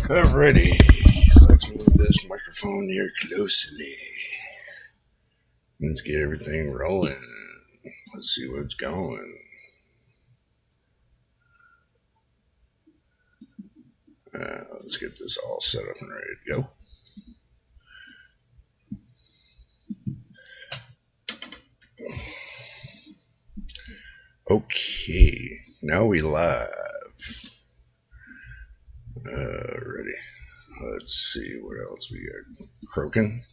Alrighty, let's move this microphone here closely. Let's get everything rolling. Let's see what's going. Let's get this all set up and ready to go. Okay, now we live. Ready. Let's see what else we got. Croaking.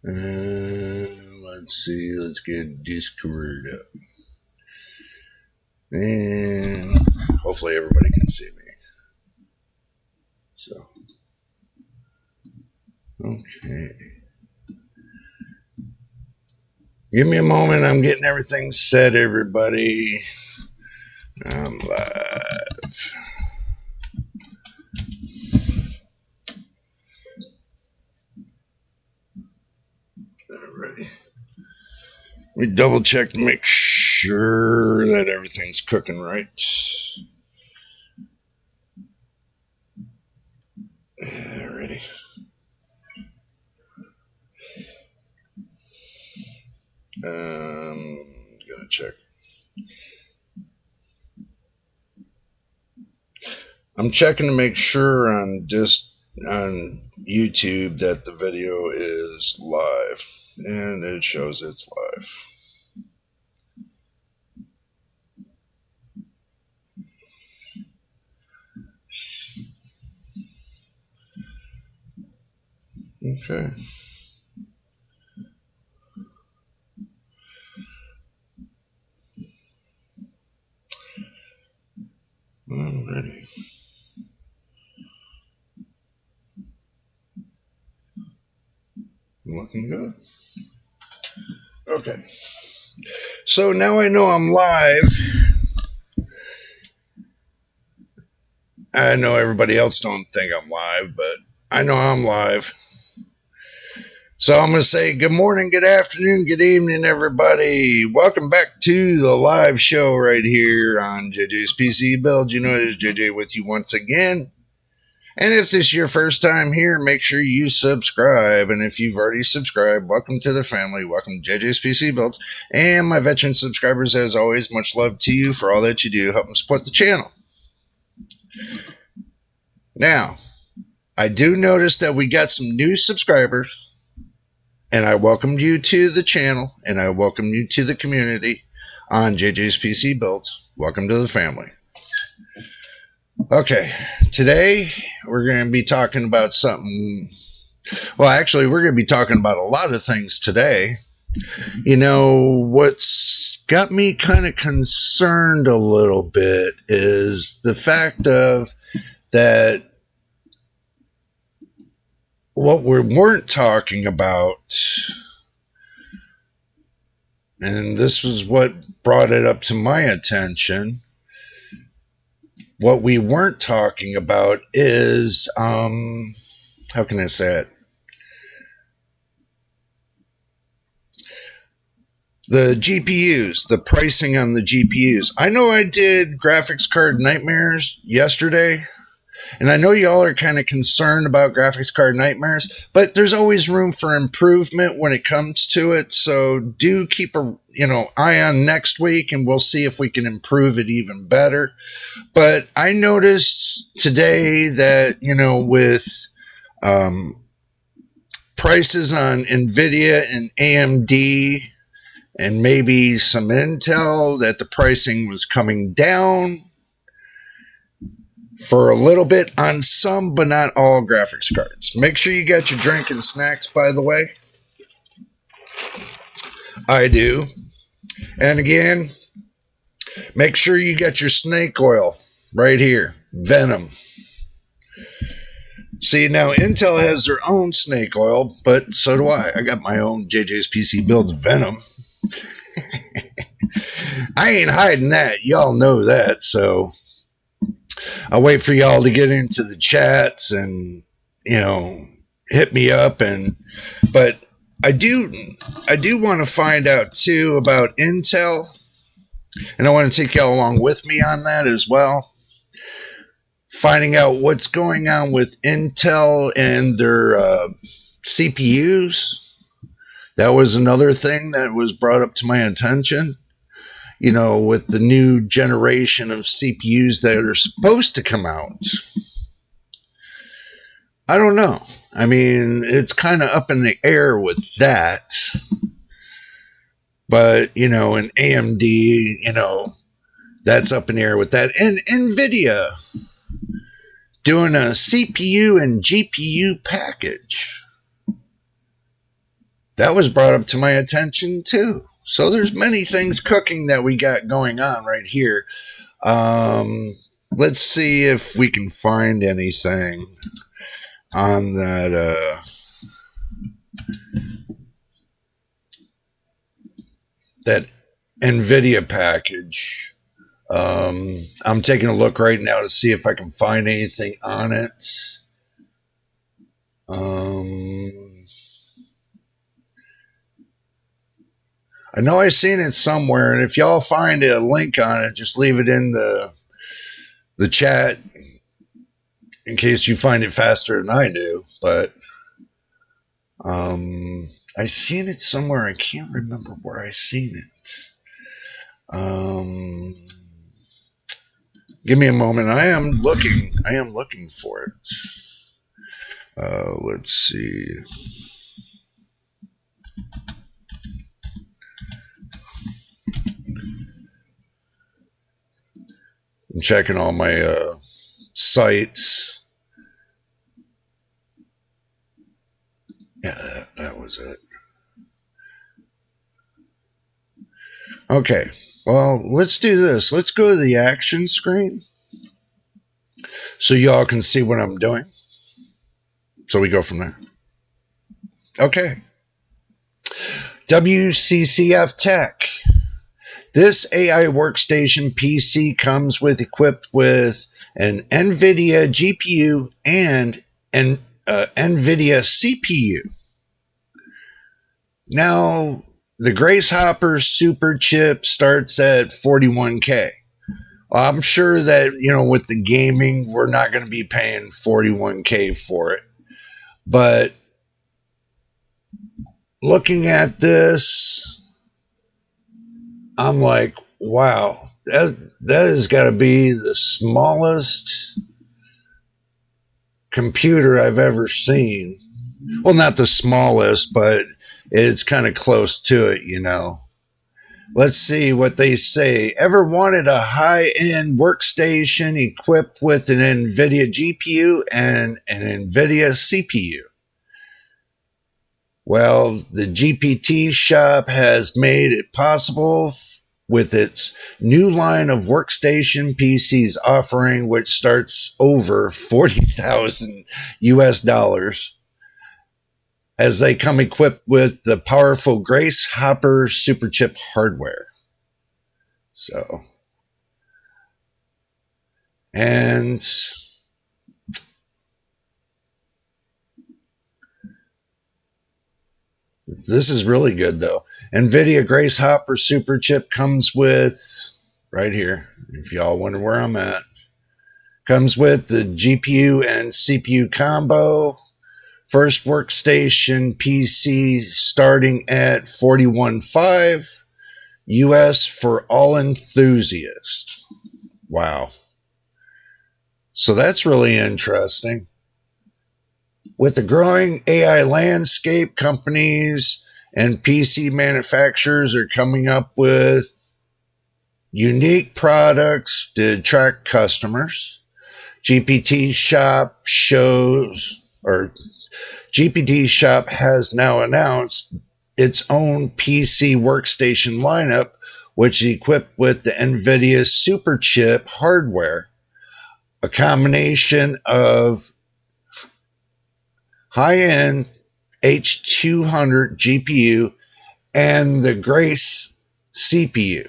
Let's see. Let's get Discord up. And hopefully everybody can see me. So, okay. Give me a moment. I'm getting everything set, everybody. I'm live. Alrighty. We double check to make sure that everything's cooking right. Alrighty. Gonna check. I'm checking to make sure on YouTube that the video is live, and it shows it's live. Okay. Alrighty. Looking good. Okay. So now I know I'm live. I know everybody else don't think I'm live, but I know I'm live. So I'm going to say good morning, good afternoon, good evening, everybody. Welcome back to the live show right here on JJ's PC Build. You know it is JJ with you once again. And if this is your first time here, make sure you subscribe. And if you've already subscribed, welcome to the family. Welcome to JJ's PC Builds. And my veteran subscribers, as always, much love to you for all that you do. Help them support the channel. Now, I do notice that we got some new subscribers. And I welcome you to the channel. And I welcome you to the community on JJ's PC Builds. Welcome to the family. Okay, today we're going to be talking about something. Well, actually, we're going to be talking about a lot of things today. You know, what's got me kind of concerned a little bit is the fact of that what we weren't talking about, and this was what brought it up to my attention. What we weren't talking about is, how can I say it? The GPUs, the pricing on the GPUs. I know I did graphics card nightmares yesterday, and I know y'all are kind of concerned about graphics card nightmares, but there's always room for improvement when it comes to it. So do keep a eye on next week, and we'll see if we can improve it even better. But I noticed today that, with prices on Nvidia and AMD and maybe some Intel, that the pricing was coming down for a little bit on some, but not all graphics cards. Make sure you got your drink and snacks, by the way. I do. And again, make sure you got your snake oil right here, Venom. See, now Intel has their own snake oil, but so do I. I got my own JJ's PC Builds Venom. I ain't hiding that. Y'all know that, so I'll wait for y'all to get into the chats and, hit me up. But I do want to find out too about Intel, and I want to take y'all along with me on that as well. finding out what's going on with Intel and their CPUs. That was another thing that was brought up to my attention. You know, with the new generation of CPUs that are supposed to come out. I don't know. I mean, it's kind of up in the air with that. But, you know, an AMD, you know, that's up in the air with that. And Nvidia doing a CPU and GPU package. That was brought up to my attention too. So there's many things cooking that we got going on right here. Let's see if we can find anything on that that Nvidia package. I'm taking a look right now to see if I can find anything on it. I know I've seen it somewhere, and if y'all find a link on it, just leave it in the chat in case you find it faster than I do. But I've seen it somewhere. I can't remember where I've seen it. Give me a moment. I am looking for it. Let's see. I'm checking all my sites. Yeah, that was it. Okay. Well, let's do this. Let's go to the action screen so y'all can see what I'm doing. So we go from there. Okay. WCCF Tech. This AI workstation PC comes equipped with an Nvidia GPU and an Nvidia CPU. Now, the Grace Hopper Super Chip starts at $41K. Well, I'm sure that, you know, with the gaming, we're not going to be paying $41K for it. But looking at this, I'm like, wow, that has got to be the smallest computer I've ever seen. Well, not the smallest, but it's kind of close to it, you know. Let's see what they say. Ever wanted a high-end workstation equipped with an Nvidia GPU and an Nvidia CPU? Well, the GPT shop has made it possible with its new line of workstation PCs offering, which starts over 40,000 US dollars, as they come equipped with the powerful Grace Hopper Superchip hardware. So, and this is really good though. Nvidia Grace Hopper Superchip comes with, right here, if y'all wonder where I'm at, comes with the GPU and CPU combo. First workstation PC starting at $41.5 US for all enthusiasts. Wow. So that's really interesting. With the growing AI landscape, companies and PC manufacturers are coming up with unique products to attract customers. GPT Shop has now announced its own PC workstation lineup, which is equipped with the Nvidia Superchip hardware, a combination of high-end H200 GPU and the Grace CPU.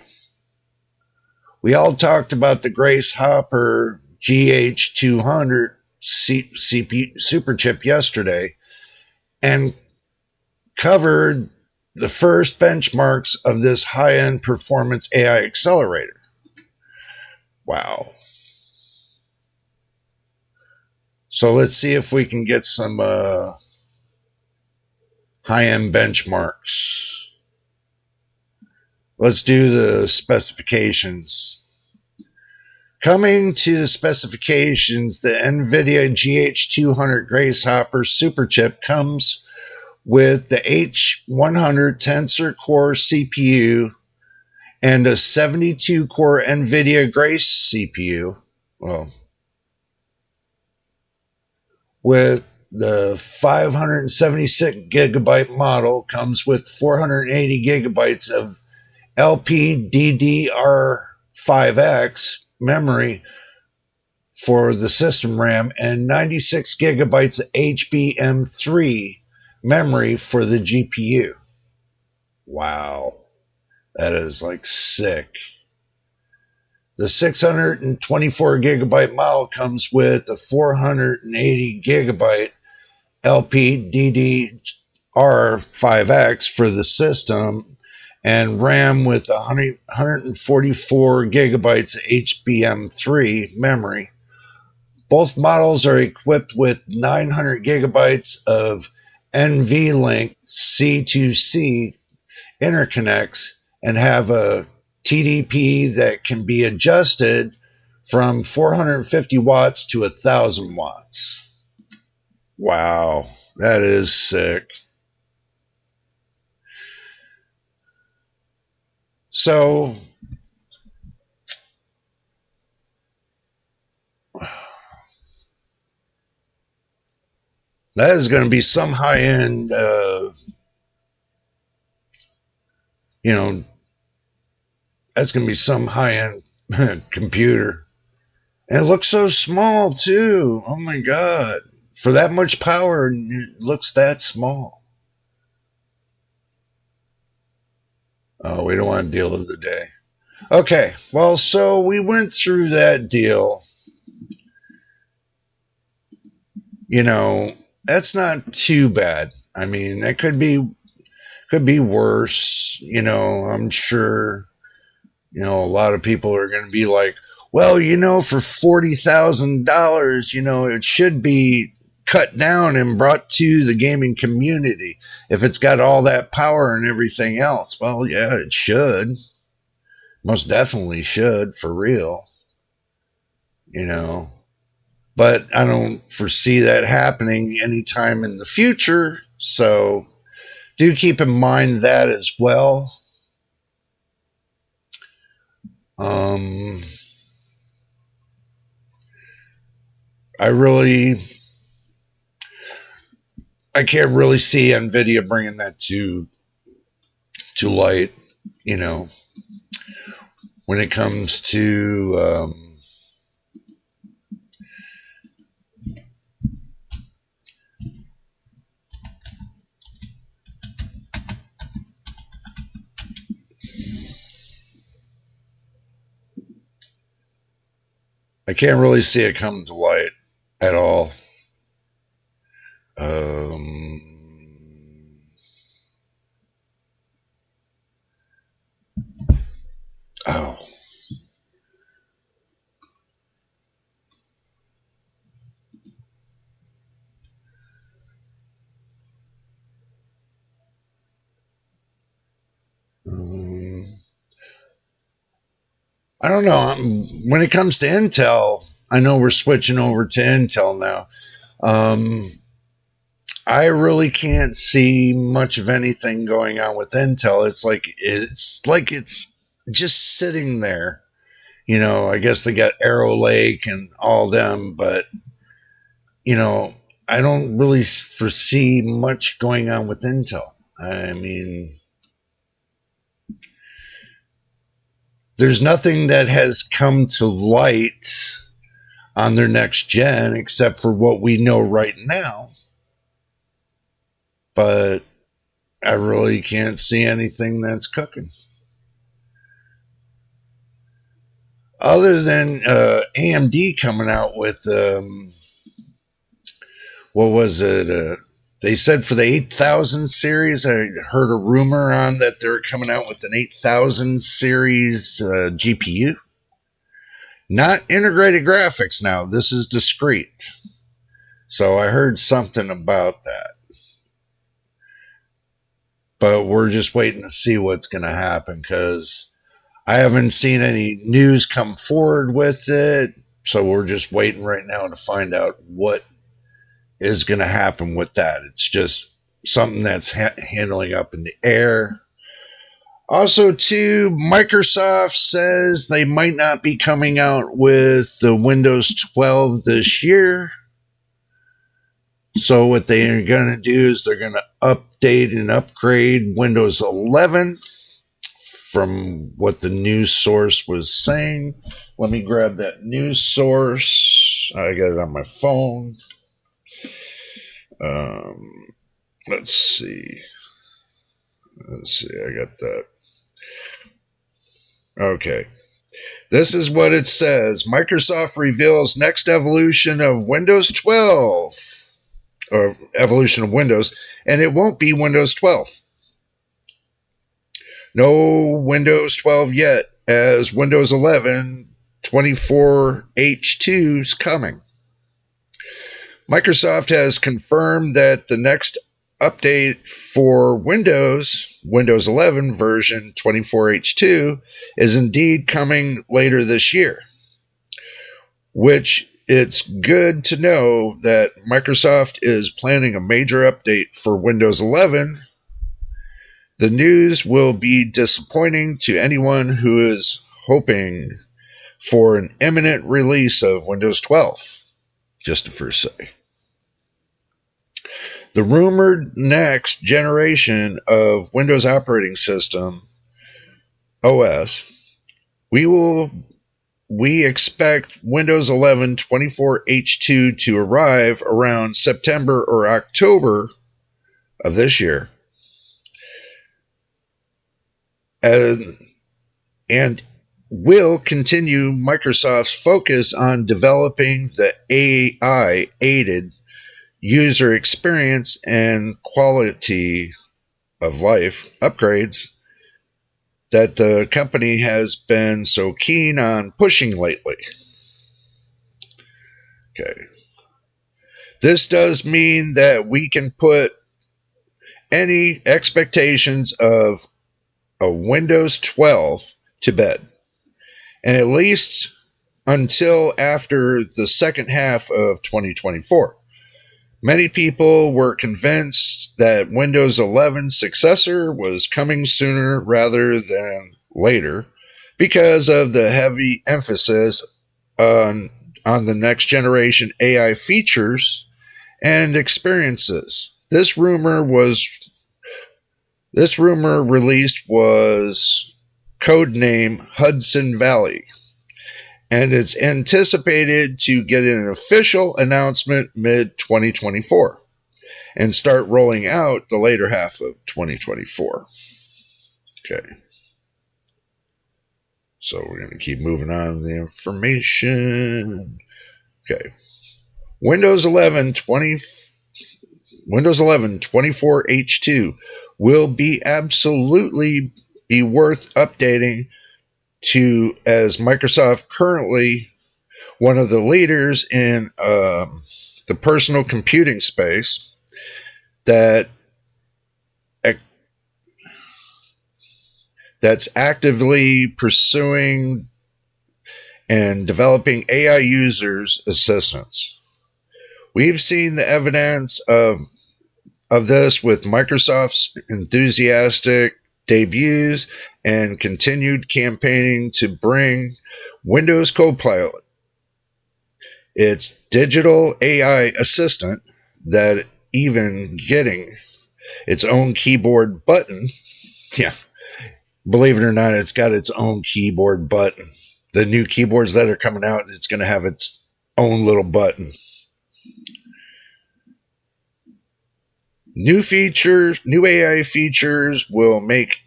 We all talked about the Grace Hopper GH200 CPU Superchip yesterday and covered the first benchmarks of this high-end performance AI accelerator. Wow. So let's see if we can get some high-end benchmarks. Let's do the specifications. Coming to the specifications, the Nvidia GH200 Grace Hopper Superchip comes with the H100 Tensor Core CPU and a 72-core Nvidia Grace CPU. Well, with the 576 gigabyte model comes with 480 gigabytes of LPDDR5X memory for the system RAM and 96 gigabytes of HBM3 memory for the GPU. Wow, that is like sick. The 624 gigabyte model comes with a 480 gigabyte LPDDR5X for the system and RAM with 144 gigabytes of HBM3 memory. Both models are equipped with 900 gigabytes of NVLink C2C interconnects and have a TDP that can be adjusted from 450 watts to 1,000 watts. Wow, that is sick. So, that is going to be some high-end, that's going to be some high-end computer. And it looks so small, too. Oh, my God. For that much power, it looks that small. Oh, we don't want to deal with the day. Okay, well, so we went through that deal. That's not too bad. I mean, that could be worse. I'm sure, a lot of people are going to be like, well, for $40,000, it should be cut down and brought to the gaming community if it's got all that power and everything else. Well, yeah, it should. Most definitely should, for real. But I don't foresee that happening anytime in the future. So do keep in mind that as well. I can't really see Nvidia bringing that to light, when it comes to I can't really see it come to light at all. Oh. I don't know. When it comes to Intel, I know we're switching over to Intel now. I really can't see much of anything going on with Intel. It's like it's just sitting there. I guess they got Arrow Lake and all them, but I don't really foresee much going on with Intel. I mean, there's nothing that has come to light on their next gen except for what we know right now. But I really can't see anything that's cooking. Other than AMD coming out with, what was it? They said for the 8000 series, I heard a rumor on that they're coming out with an 8000 series GPU. Not integrated graphics now. This is discrete. So I heard something about that. But we're just waiting to see what's going to happen because I haven't seen any news come forward with it. So we're just waiting right now to find out what is going to happen with that. It's just something that's handling up in the air. Also, too, Microsoft says they might not be coming out with the Windows 12 this year. So what they are going to do is they're going to update and upgrade Windows 11 from what the news source was saying. Let me grab that news source. I got it on my phone. Let's see. I got that. Okay. This is what it says. Microsoft reveals next evolution of Windows 12. Or evolution of Windows. And it won't be Windows 12. No Windows 12 yet, as Windows 11 24H2 is coming. Microsoft has confirmed that the next update for Windows 11 version 24H2 is indeed coming later this year, which it's good to know that Microsoft is planning a major update for Windows 11. The news will be disappointing to anyone who is hoping for an imminent release of Windows 12, just to first say. The rumored next generation of Windows operating system, OS, we expect Windows 11 24H2 to arrive around September or October of this year. And will continue Microsoft's focus on developing the AI-aided user experience and quality of life upgrades that the company has been so keen on pushing lately. Okay. This does mean that we can put any expectations of a Windows 12 to bed, and at least until after the second half of 2024. Many people were convinced that Windows 11 successor was coming sooner rather than later because of the heavy emphasis on the next generation AI features and experiences. This rumor released was codename Hudson Valley, and it's anticipated to get an official announcement mid-2024 and start rolling out the later half of 2024. Okay. So we're going to keep moving on the information. Okay. Windows 11 24H2 will be absolutely be worth updating to, as Microsoft currently one of the leaders in the personal computing space that's actively pursuing and developing AI users assistants. We've seen the evidence of this with Microsoft's enthusiastic debuts and continued campaigning to bring Windows Copilot, its digital AI assistant that even getting its own keyboard button. Yeah, believe it or not, it's got its own keyboard button. The new keyboards that are coming out, it's going to have its own little button. New AI features will make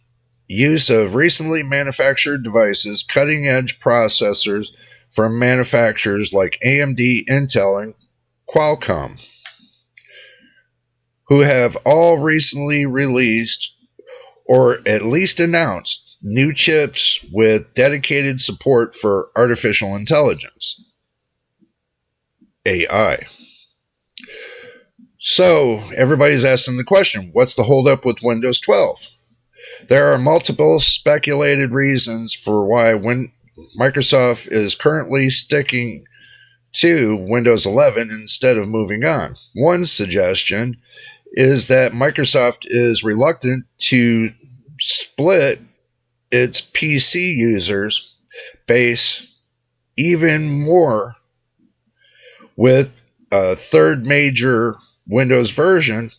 use of recently manufactured devices, cutting-edge processors from manufacturers like AMD, Intel, and Qualcomm, who have all recently released or at least announced new chips with dedicated support for artificial intelligence, AI. So everybody's asking the question, what's the holdup with Windows 12? There are multiple speculated reasons for why Microsoft is currently sticking to Windows 11 instead of moving on. One suggestion is that Microsoft is reluctant to split its PC users base even more with a third major Windows version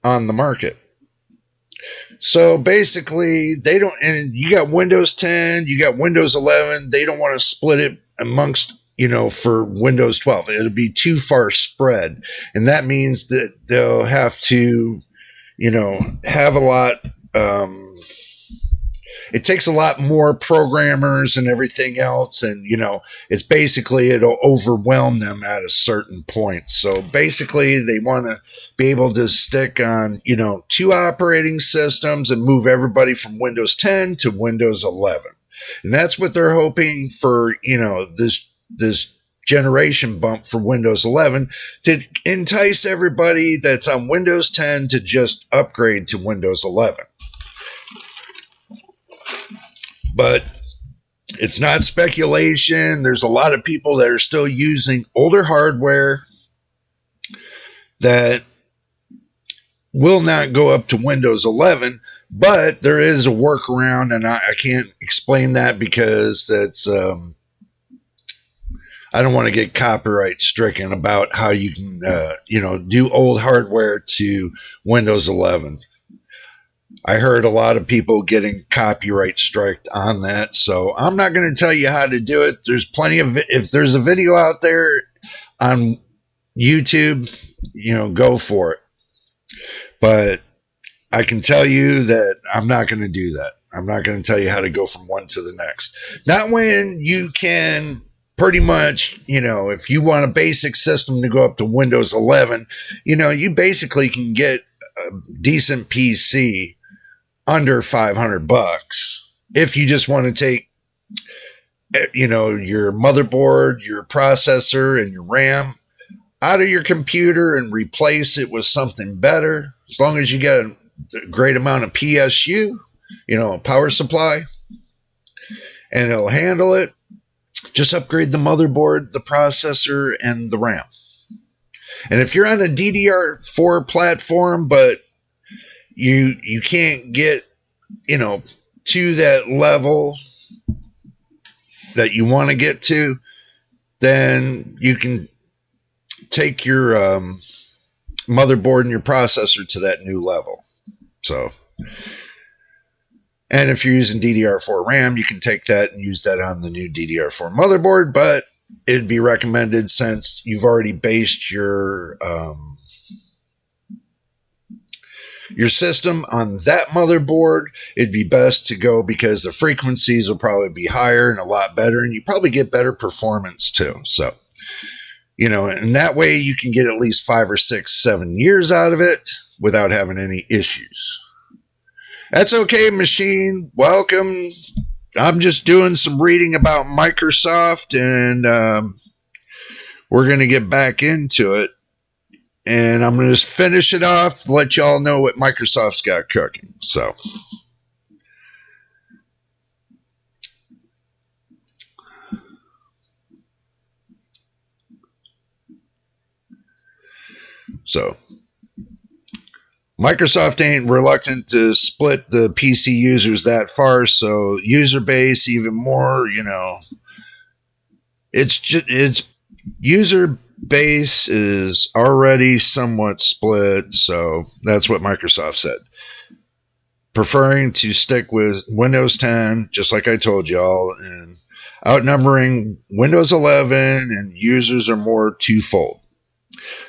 on the market. So basically, they don't, and you got Windows 10, you got Windows 11, they don't want to split it amongst, for Windows 12. It'll be too far spread. And that means that they'll have to, have a lot, it takes a lot more programmers and everything else. And, it's basically, it'll overwhelm them at a certain point. So basically, they want to be able to stick on, 2 operating systems and move everybody from Windows 10 to Windows 11. And that's what they're hoping for, this generation bump for Windows 11 to entice everybody that's on Windows 10 to just upgrade to Windows 11. But it's not speculation. There's a lot of people that are still using older hardware that will not go up to Windows 11, but there is a workaround, and I can't explain that because that's I don't want to get copyright stricken about how you can do old hardware to Windows 11. I heard a lot of people getting copyright striked on that, so I'm not going to tell you how to do it. There's plenty of, if there's a video out there on YouTube, go for it. But I can tell you that I'm not going to do that. I'm not going to tell you how to go from one to the next. Not when you can pretty much, if you want a basic system to go up to Windows 11, you basically can get a decent PC under $500 if you just want to take, your motherboard, your processor, and your RAM out of your computer and replace it with something better. As long as you get a great amount of PSU, power supply, and it'll handle it. Just upgrade the motherboard, the processor, and the RAM. And if you're on a DDR4 platform, but you can't get, to that level that you want to get to, then you can take your motherboard and your processor to that new level. So, and if you're using DDR4 RAM, you can take that and use that on the new DDR4 motherboard, but it'd be recommended, since you've already based your system on that motherboard, it'd be best to go, because the frequencies will probably be higher and a lot better, and you probably get better performance too. So, and that way you can get at least 5 or 6, 7 years out of it without having any issues. That's okay, machine. Welcome. I'm just doing some reading about Microsoft, and we're going to get back into it. And I'm going to just finish it off, let y'all know what Microsoft's got cooking. So, Microsoft ain't reluctant to split the PC users that far. So user base even more, it's user base is already somewhat split. So that's what Microsoft said. Preferring to stick with Windows 10, just like I told y'all, and outnumbering Windows 11, and users are more twofold.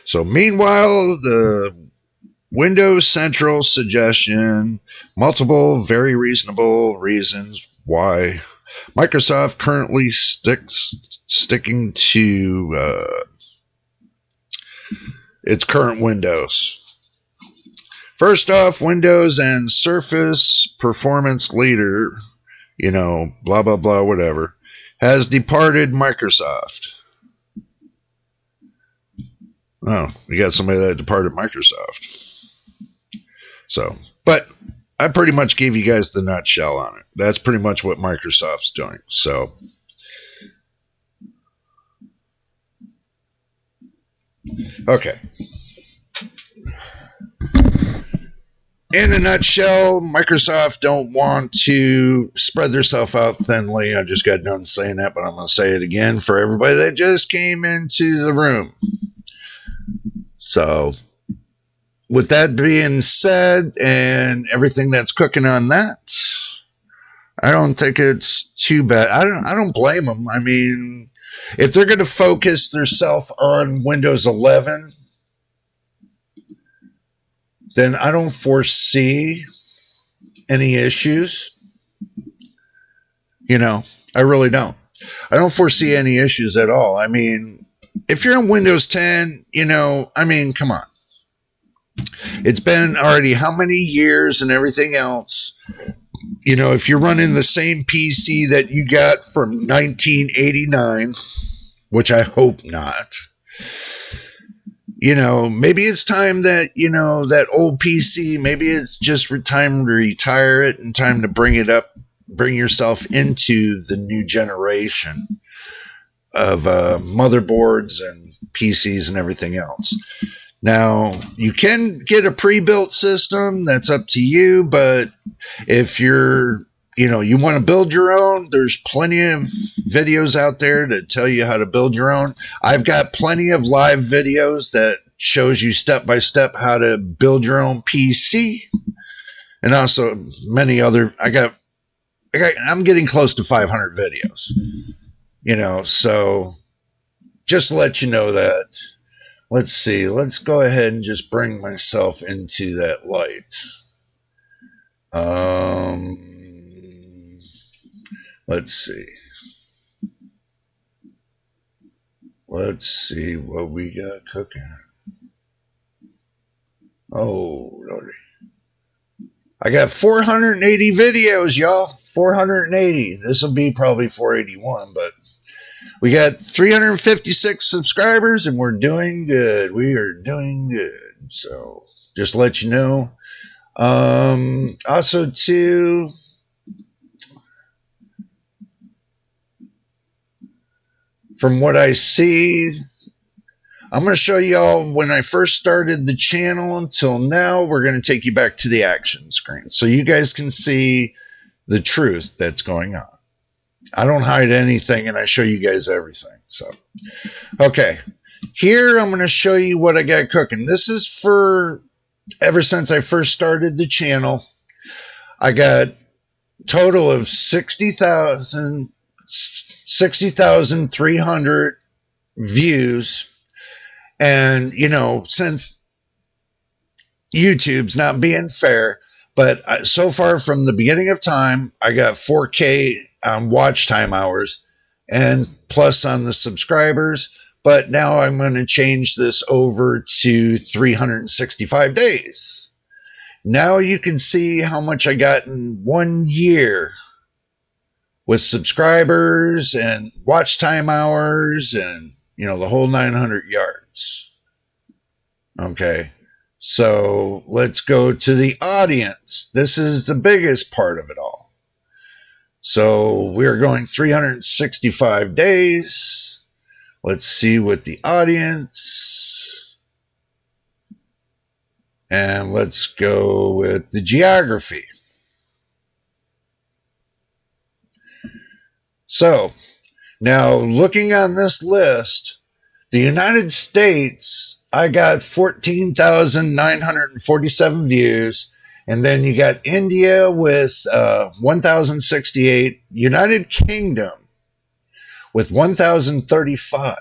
So meanwhile, the Windows Central suggestion, multiple very reasonable reasons why Microsoft currently sticking to its current Windows. First off, Windows and Surface performance leader, blah, blah, blah, whatever, has departed Microsoft. Oh, we got somebody that departed Microsoft. So, but I pretty much gave you guys the nutshell on it. That's pretty much what Microsoft's doing. So, okay. In a nutshell, Microsoft don't want to spread themselves out thinly. I just got done saying that, but I'm going to say it again for everybody that just came into the room. So, with that being said, and everything that's cooking on that, I don't think it's too bad. I don't blame them. I mean, if they're going to focus themselves on Windows 11, then I don't foresee any issues. You know, I really don't. I don't foresee any issues at all. I mean, if you're on Windows 10, you know, I mean, come on. It's been already how many years and everything else. You know, if you're running the same PC that you got from 1989, which I hope not, you know, maybe it's time that, you know, that old PC, maybe it's just time to retire it and time to bring it up, bring yourself into the new generation of motherboards and PCs and everything else. Now, you can get a pre-built system. That's up to you. But if you're, you know, you want to build your own, there's plenty of videos out there to tell you how to build your own. I've got plenty of live videos that shows you step by step how to build your own PC. And also many other, I'm getting close to 500 videos, you know, so just to let you know that. Let's see. Let's go ahead and just bring myself into that light. Let's see. Let's see what we got cooking. Oh, Lordy. I got 480 videos, y'all. 480. This will be probably 481, but we got 356 subscribers, and we're doing good. We are doing good. So, just to let you know. Also, too, from what I see, I'm going to show y'all when I first started the channel until now. We're going to take you back to the action screen so you guys can see the truth that's going on. I don't hide anything, and I show you guys everything. So, okay. Here, I'm going to show you what I got cooking. This is for ever since I first started the channel. I got a total of 60,300 views. And, you know, since YouTube's not being fair, but so far from the beginning of time, I got 4K watch time hours and plus on the subscribers. But now I'm going to change this over to 365 days. Now you can see how much I got in 1 year with subscribers and watch time hours and, you know, the whole 900 yards. Okay. So let's go to the audience. This is the biggest part of it all. So we're going 365 days. Let's see what the audience. And let's go with the geography. So now looking on this list, the United States, I got 14,947 views. And then you got India with 1,068, United Kingdom with 1,035,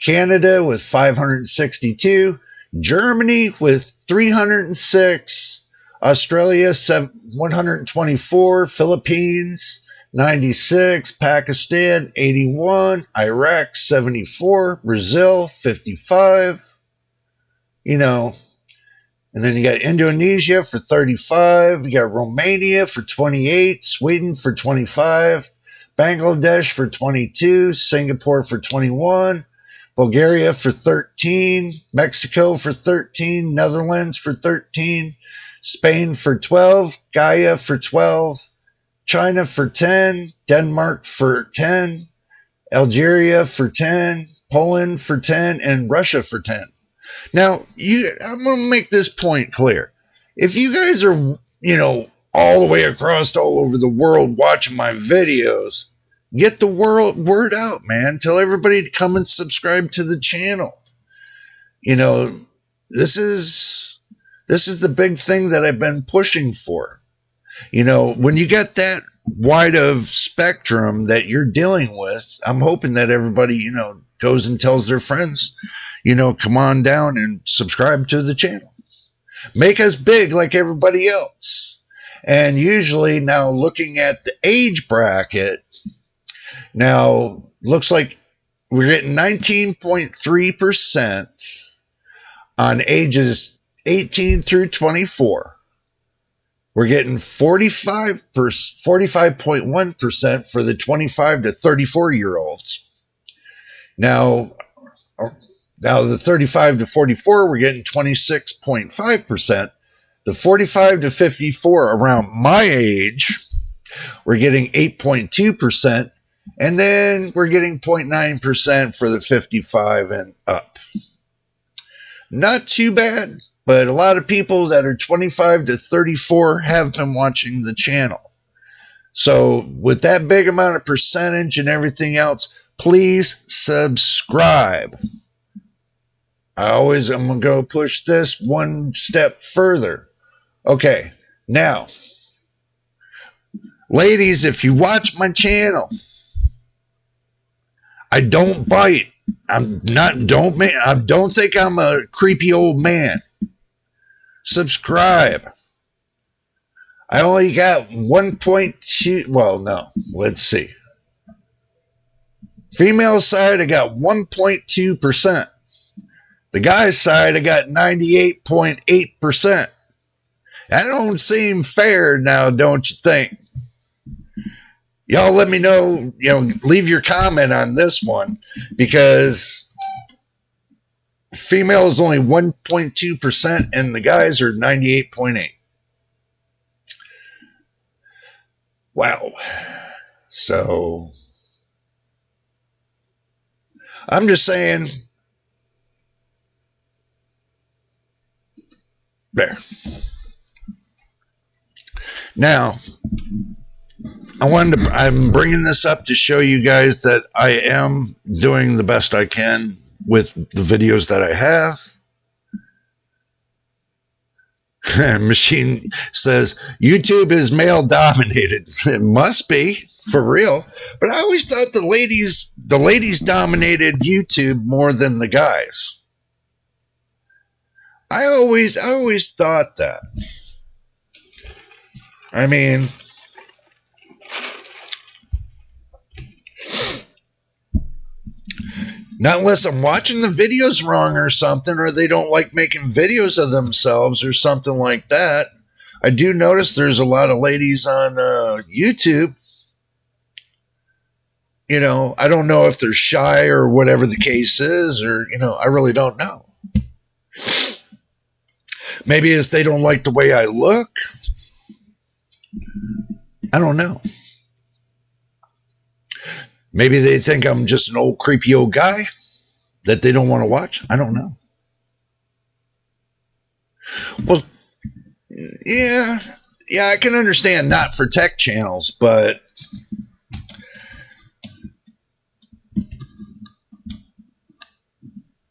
Canada with 562, Germany with 306, Australia 124, Philippines 96, Pakistan 81, Iraq 74, Brazil 55, you know. And then you got Indonesia for 35. You got Romania for 28. Sweden for 25. Bangladesh for 22. Singapore for 21. Bulgaria for 13, Mexico for 13, Netherlands for 13, Spain for 12, Gaia for 12, China for 10, Denmark for 10, Algeria for 10, Poland for 10, and Russia for 10. Now, I'm going to make this point clear. If you guys are, all the way across all over the world watching my videos, get the word out, man. Tell everybody to come and subscribe to the channel. This is the big thing that I've been pushing for. When you get that wide of spectrum that you're dealing with, I'm hoping that everybody, goes and tells their friends, come on down and subscribe to the channel. Make us big like everybody else. And usually now looking at the age bracket, now looks like we're getting 19.3% on ages 18 through 24. We're getting 45.1% for the 25 to 34 year olds. Now the 35 to 44, we're getting 26.5%. The 45 to 54, around my age, we're getting 8.2%. And then we're getting 0.9% for the 55 and up. Not too bad, but a lot of people that are 25 to 34 have been watching the channel. So with that big amount of percentage and everything else, please subscribe. I'm going to go push this one step further. Okay, now, ladies, if you watch my channel, I don't bite. Don't think I'm a creepy old man. Subscribe. I only got 1.2, well, no, let's see. Female side, I got 1.2%. The guy's side, I got 98.8%. That don't seem fair now, don't you think? Y'all let me know, leave your comment on this one, because female is only 1.2% and the guys are 98.8%. Wow. So I'm just saying, there. Now, I'm bringing this up to show you guys that I am doing the best I can with the videos that I have. Machine says YouTube is male dominated. It must be, for real. But I always thought the ladies dominated YouTube more than the guys. I always thought that. I mean, not unless I'm watching the videos wrong or something, or they don't like making videos of themselves or something like that. I do notice there's a lot of ladies on YouTube. I don't know if they're shy or whatever the case is, or, I really don't know. Maybe it's they don't like the way I look. I don't know. Maybe they think I'm just an old creepy old guy that they don't want to watch. I don't know. Well, yeah, I can understand not for tech channels, but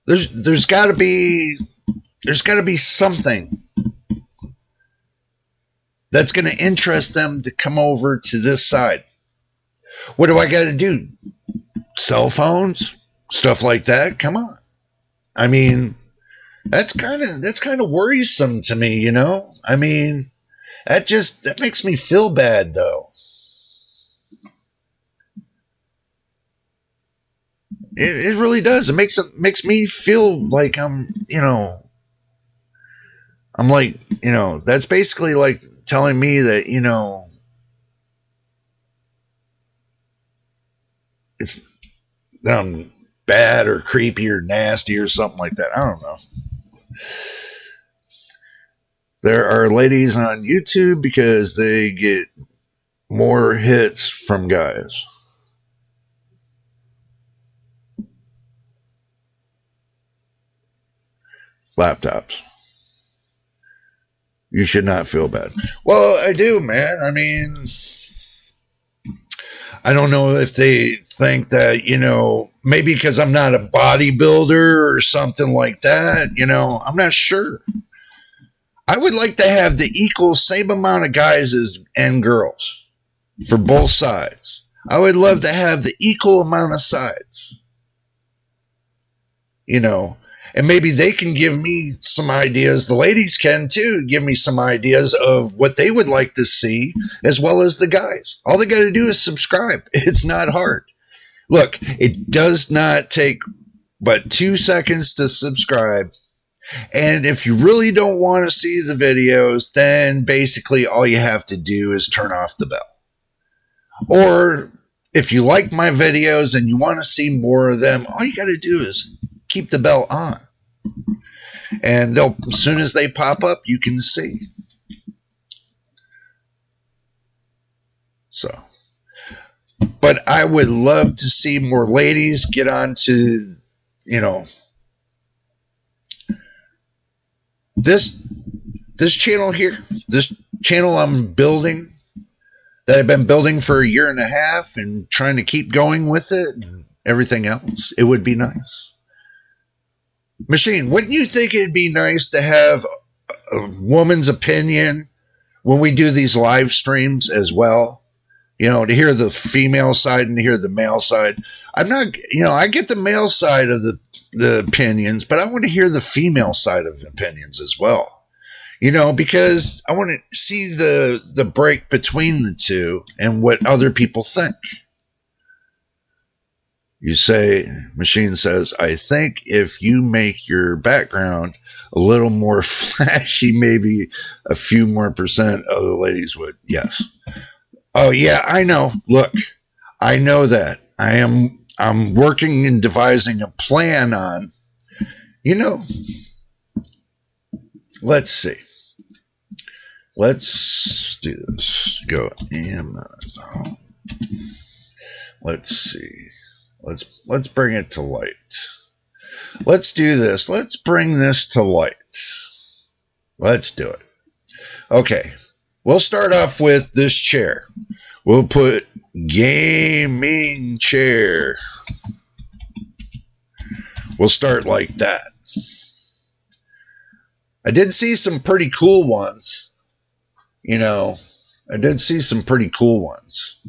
there's got to be something that's going to interest them to come over to this side. What do I got to do? Cell phones, stuff like that. Come on. I mean, that's kind of worrisome to me, I mean, that makes me feel bad, though. It really does. It makes me feel like I'm like, that's basically like telling me that, I'm bad or creepy or nasty or something like that. I don't know. There are ladies on YouTube because they get more hits from guys. Laptops. You should not feel bad. Well, I do, man. I mean, I don't know if they think that, maybe because I'm not a bodybuilder or something like that, I'm not sure. I would like to have the equal same amount of guys and girls for both sides. I would love to have the equal amount of sides, and maybe they can give me some ideas. The ladies can too give me some ideas of what they would like to see, as well as the guys. All they got to do is subscribe. It's not hard. Look, it does not take but 2 seconds to subscribe. And if you really don't want to see the videos, then basically all you have to do is turn off the bell. Or if you like my videos and you want to see more of them, all you got to do is keep the bell on. And as soon as they pop up, you can see. So, but I would love to see more ladies get onto, this channel here, this channel I'm building, that I've been building for 1.5 years and trying to keep going with it and everything else. It would be nice. Machine, wouldn't you think it'd be nice to have a woman's opinion when we do these live streams as well? To hear the female side and to hear the male side. I'm not, I get the male side of the opinions, but I want to hear the female side of opinions as well. Because I want to see the break between the two and what other people think. You say, Machine says, I think if you make your background a little more flashy, maybe a few more percent of the ladies would. Yes. Oh yeah, I know. Look, I know that. I'm working and devising a plan on, let's see. Let's do this. Go Amazon. Let's see. Let's bring it to light. Let's do this. Let's bring this to light. Let's do it. Okay. We'll start off with this chair. We'll put gaming chair. We'll start like that. I did see some pretty cool ones. I did see some pretty cool ones.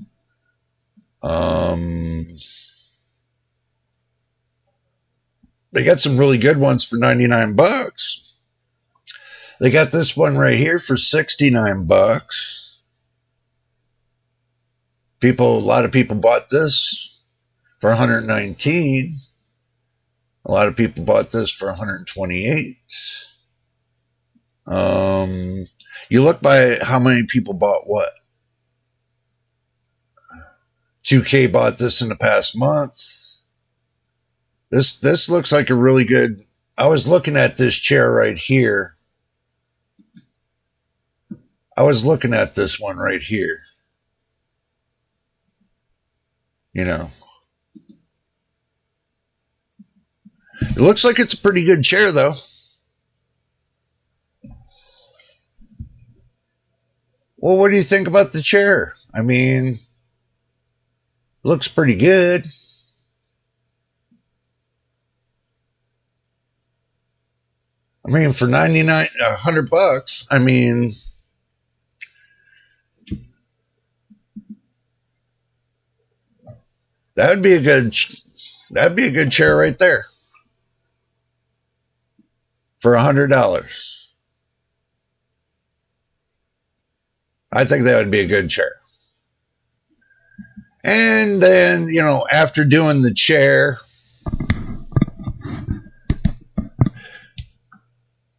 They got some really good ones for $99. They got this one right here for $69. A lot of people bought this for $119. A lot of people bought this for $128. You look by how many people bought what. 2K bought this in the past month. This looks like a really good. I was looking at this chair right here. I was looking at this one right here. It looks like it's a pretty good chair, though. Well, what do you think about the chair? I mean, looks pretty good. I mean, for $100, I mean, that'd be a good chair right there for $100. I think that would be a good chair. And then, after doing the chair,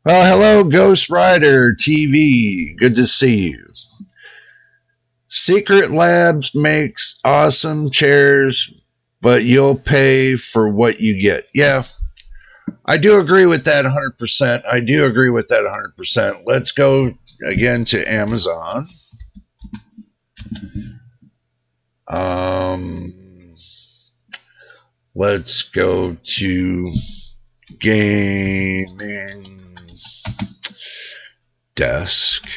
well, hello, Ghost Rider TV. Good to see you. Secret Labs makes awesome chairs but you'll pay for what you get. Yeah, I do agree with that 100%. I do agree with that 100%. Let's go again to Amazon. Let's go to gaming desk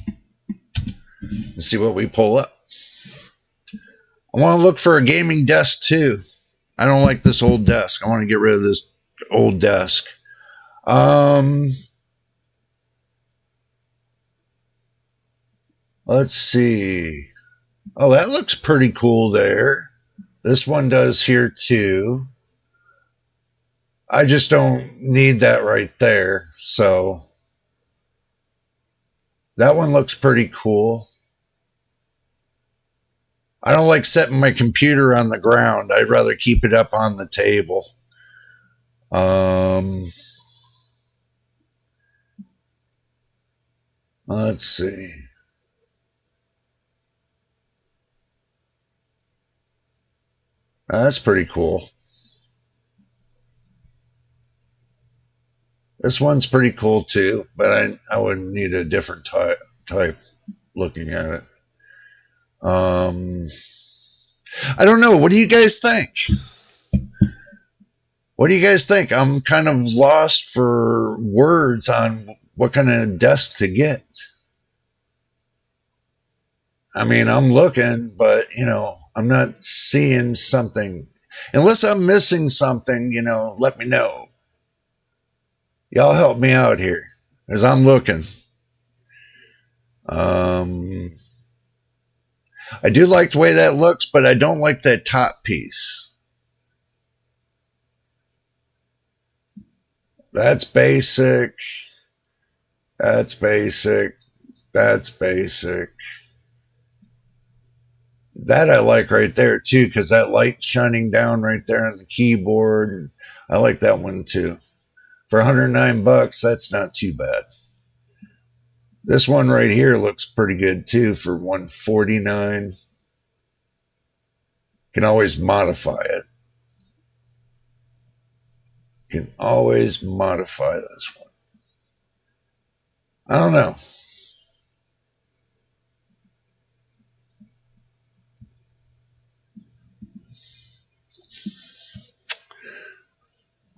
and see what we pull up. I want to look for a gaming desk too. I don't like this old desk. I want to get rid of this old desk. Let's see. Oh, that looks pretty cool there. This one does here too. I just don't need that right there. So that one looks pretty cool. I don't like setting my computer on the ground. I'd rather keep it up on the table. Let's see. That's pretty cool. This one's pretty cool too, but I would need a different type looking at it. I don't know. What do you guys think? What do you guys think? I'm kind of lost for words on what kind of desk to get. I mean, I'm looking, but, I'm not seeing something. Unless I'm missing something, let me know. Y'all help me out here as I'm looking. I do like the way that looks, but I don't like that top piece. That's basic. That's basic. That's basic. That I like right there too, because that light shining down right there on the keyboard. I like that one too. For $109, that's not too bad. This one right here looks pretty good too for $149. Can always modify it. Can always modify this one. I don't know.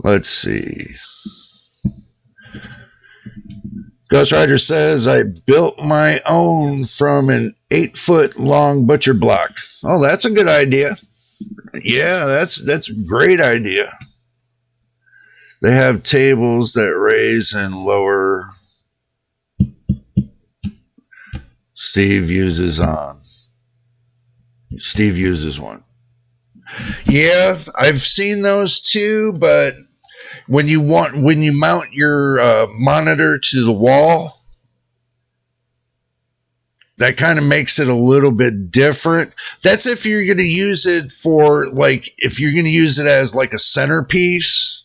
Let's see. Ghost Rider says, I built my own from an 8-foot long butcher block. Oh, that's a good idea. Yeah, that's a great idea. They have tables that raise and lower. Steve uses one. Yeah, I've seen those too, but when you mount your monitor to the wall, that kind of makes it a little bit different. That's if you're going to use it for, like, if you're going to use it as like a centerpiece,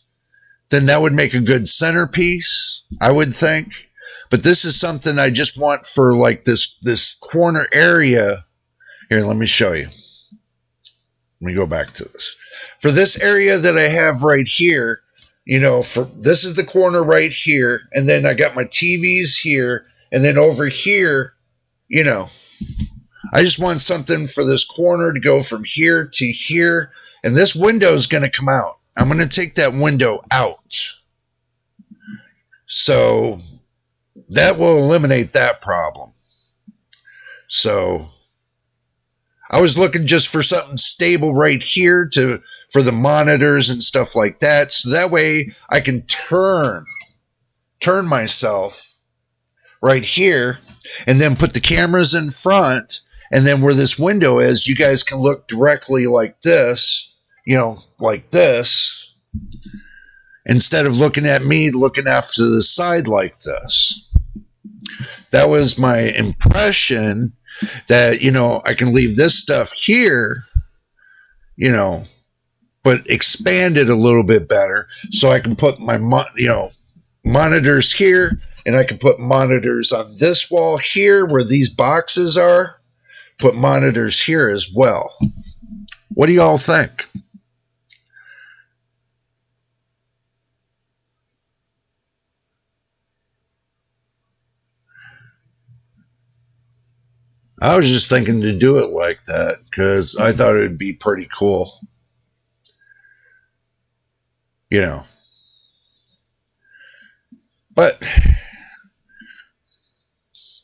then that would make a good centerpiece, I would think. But this is something I just want for like this corner area. Here, let me show you. Let me go back to this. For this area that I have right here, this is the corner right here, and then I got my TVs here, and then over here, I just want something for this corner to go from here to here, and this window is going to come out. I'm going to take that window out. So that will eliminate that problem. So I was looking just for something stable right here for the monitors and stuff like that. So that way I can turn myself right here and then put the cameras in front, and then where this window is, you guys can look directly like this, like this, instead of looking at me looking off to the side like this. That was my impression, that, I can leave this stuff here, but expand it a little bit better, so I can put my, monitors here, and I can put monitors on this wall here where these boxes are, put monitors here as well. What do y'all think? I was just thinking to do it like that because I thought it would be pretty cool. You know. But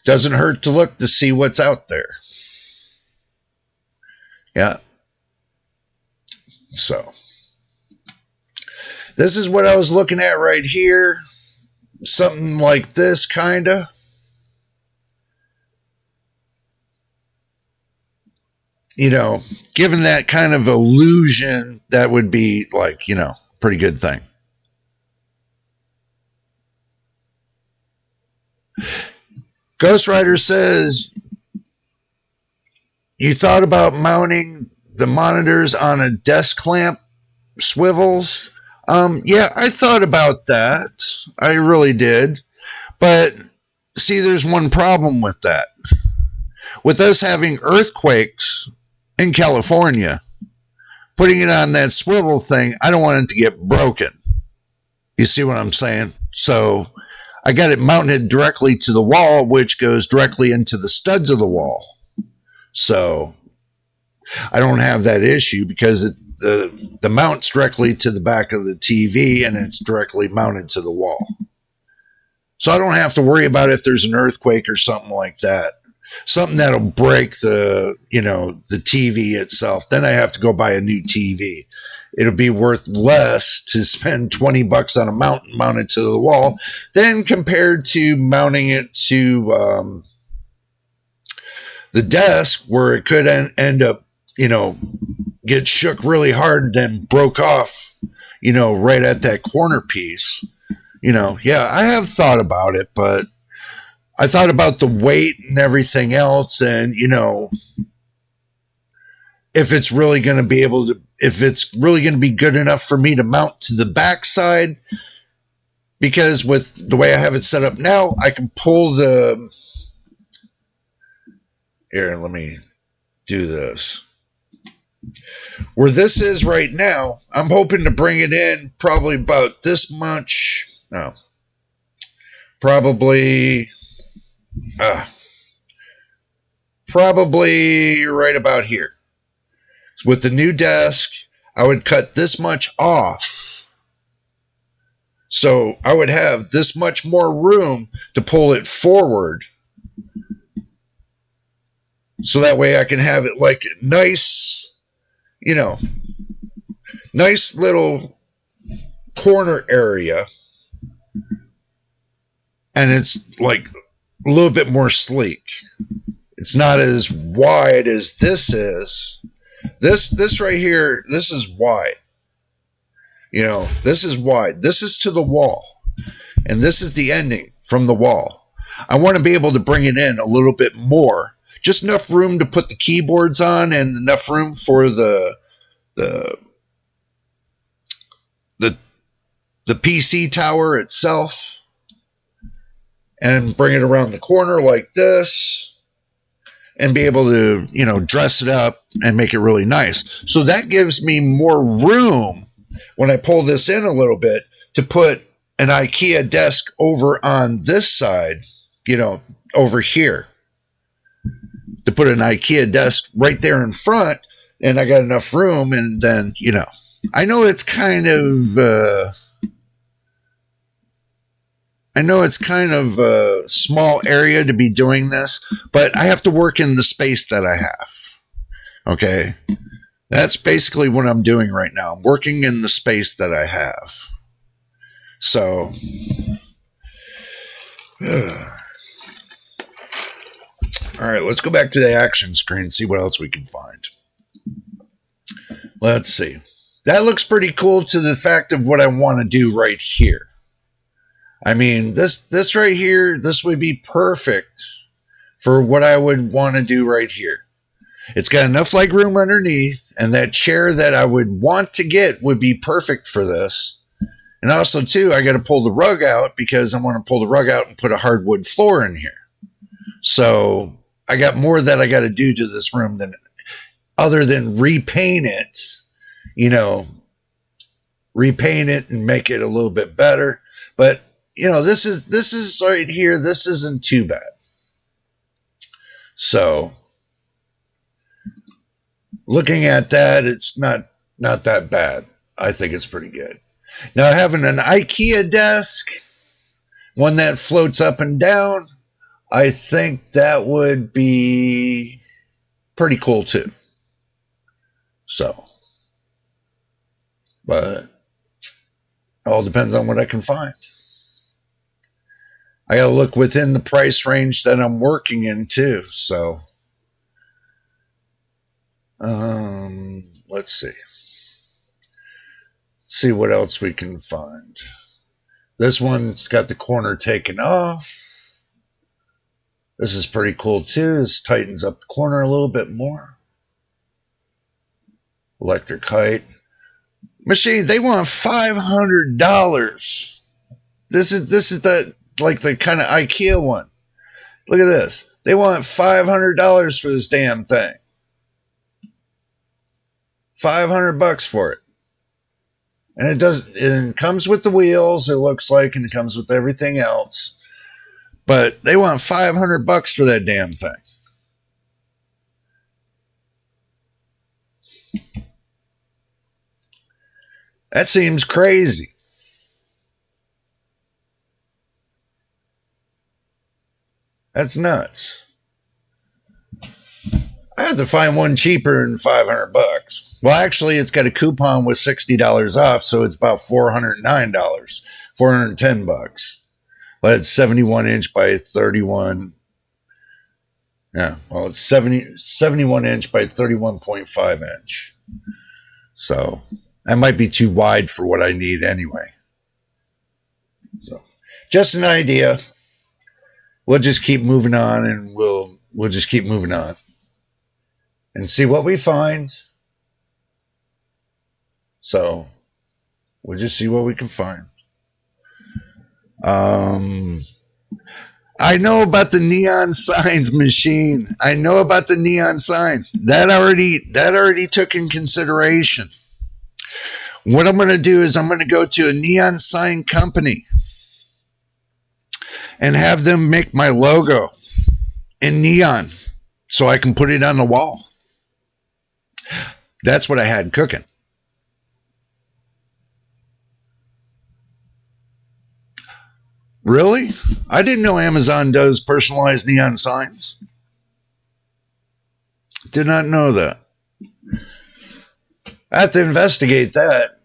doesn't hurt to look to see what's out there. Yeah. So this is what I was looking at right here. Something like this, kind of. You know, given that kind of illusion, that would be like, you know, pretty good thing. Ghost Rider says, you thought about mounting the monitors on a desk clamp swivels? Yeah, I thought about that. I really did. But see, there's one problem with that. With us having earthquakes in California, putting it on that swivel thing, I don't want it to get broken. You see what I'm saying? So I got it mounted directly to the wall, which goes directly into the studs of the wall. So I don't have that issue because the mount's directly to the back of the TV and it's directly mounted to the wall. So I don't have to worry about if there's an earthquake or something like that. Something that'll break the TV itself. Then I have to go buy a new TV. It'll be worth less to spend $20 on a mount mounted to the wall than compared to mounting it to the desk, where it could end up, get shook really hard and then broke off, right at that corner piece. Yeah, I have thought about it, but I thought about the weight and everything else, and if it's really going to be good enough for me to mount to the backside, because with the way I have it set up now, I can pull here, let me do this. Where this is right now, I'm hoping to bring it in probably about this much. No, probably right about here. With the new desk, I would cut this much off. So I would have this much more room to pull it forward. So that way I can have it like nice, nice little corner area. And it's like a little bit more sleek. It's not as wide as this is. This right here, this is wide. This is wide. This is to the wall. And this is the ending from the wall. I want to be able to bring it in a little bit more. Just enough room to put the keyboards on and enough room for the PC tower itself. And bring it around the corner like this. And be able to, dress it up and make it really nice. So that gives me more room when I pull this in a little bit to put an IKEA desk over on this side, over here. To put an IKEA desk right there in front, and I got enough room, and then, I know it's kind of a small area to be doing this, but I have to work in the space that I have. Okay? That's basically what I'm doing right now. I'm working in the space that I have. So, all right, let's go back to the action screen and see what else we can find. Let's see. That looks pretty cool to the fact of what I want to do right here. I mean, this right here, this would be perfect for what I would want to do right here. It's got enough leg room underneath, and that chair that I would want to get would be perfect for this. And also, too, I got to pull the rug out because I want to pull the rug out and put a hardwood floor in here. So I got more that I got to do to this room than other than repaint it, you know, repaint it and make it a little bit better. But, you know, this is right here. This isn't too bad. So looking at that, it's not that bad. I think it's pretty good. Now, having an IKEA desk, one that floats up and down, I think that would be pretty cool too. So, but it all depends on what I can find. I got to look within the price range that I'm working in too. So, let's see. See what else we can find. This one's got the corner taken off. This is pretty cool too. This tightens up the corner a little bit more. Electric height. Machine, they want $500. This is the kind of IKEA one. Look at this. They want $500 for this damn thing. $500 for it. And it comes with the wheels, it looks like, and it comes with everything else. But they want $500 for that damn thing. That seems crazy. That's nuts. I had to find one cheaper than $500. Well, actually, it's got a coupon with $60 off, so it's about $409, $410. But it's 71 inch by 31. Yeah, well, it's 71 inch by 31.5 inch. So that might be too wide for what I need anyway. So just an idea. We'll just keep moving on, and we'll just keep moving on and see what we find. So we'll just see what we can find. I know about the neon signs machine. I know about the neon signs. That already took in consideration. What I'm going to do is I'm going to go to a neon sign company and have them make my logo in neon so I can put it on the wall. That's what I had cooking. Really? I didn't know Amazon does personalized neon signs. Did not know that. I have to investigate that.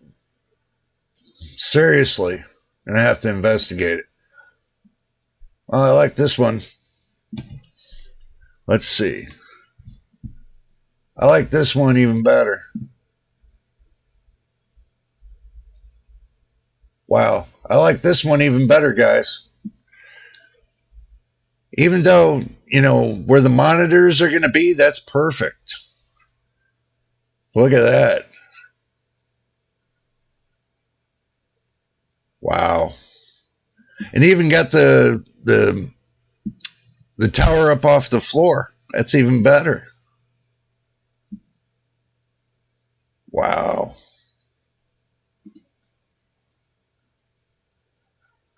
Seriously. And I have to investigate it. Oh, I like this one. Let's see. I like this one even better. Wow. I like this one even better, guys. Even though, you know, where the monitors are going to be, that's perfect. Look at that. Wow. And even got the tower up off the floor. That's even better. Wow.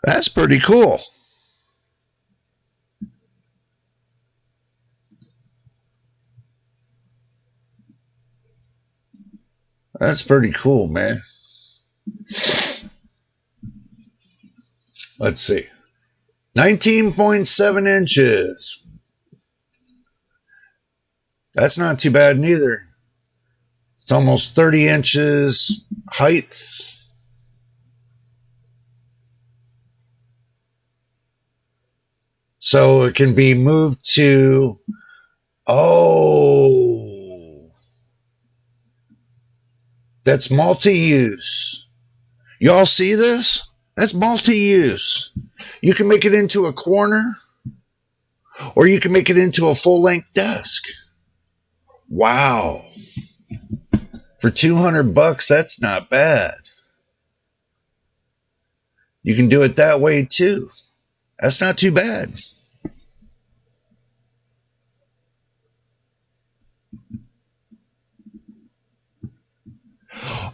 That's pretty cool. That's pretty cool, man. Let's see. 19.7 inches. That's not too bad neither. It's almost 30 inches height. So it can be moved to, oh, that's multi-use. Y'all see this? That's multi-use. You can make it into a corner, or you can make it into a full-length desk. Wow. For $200, that's not bad. You can do it that way too. That's not too bad.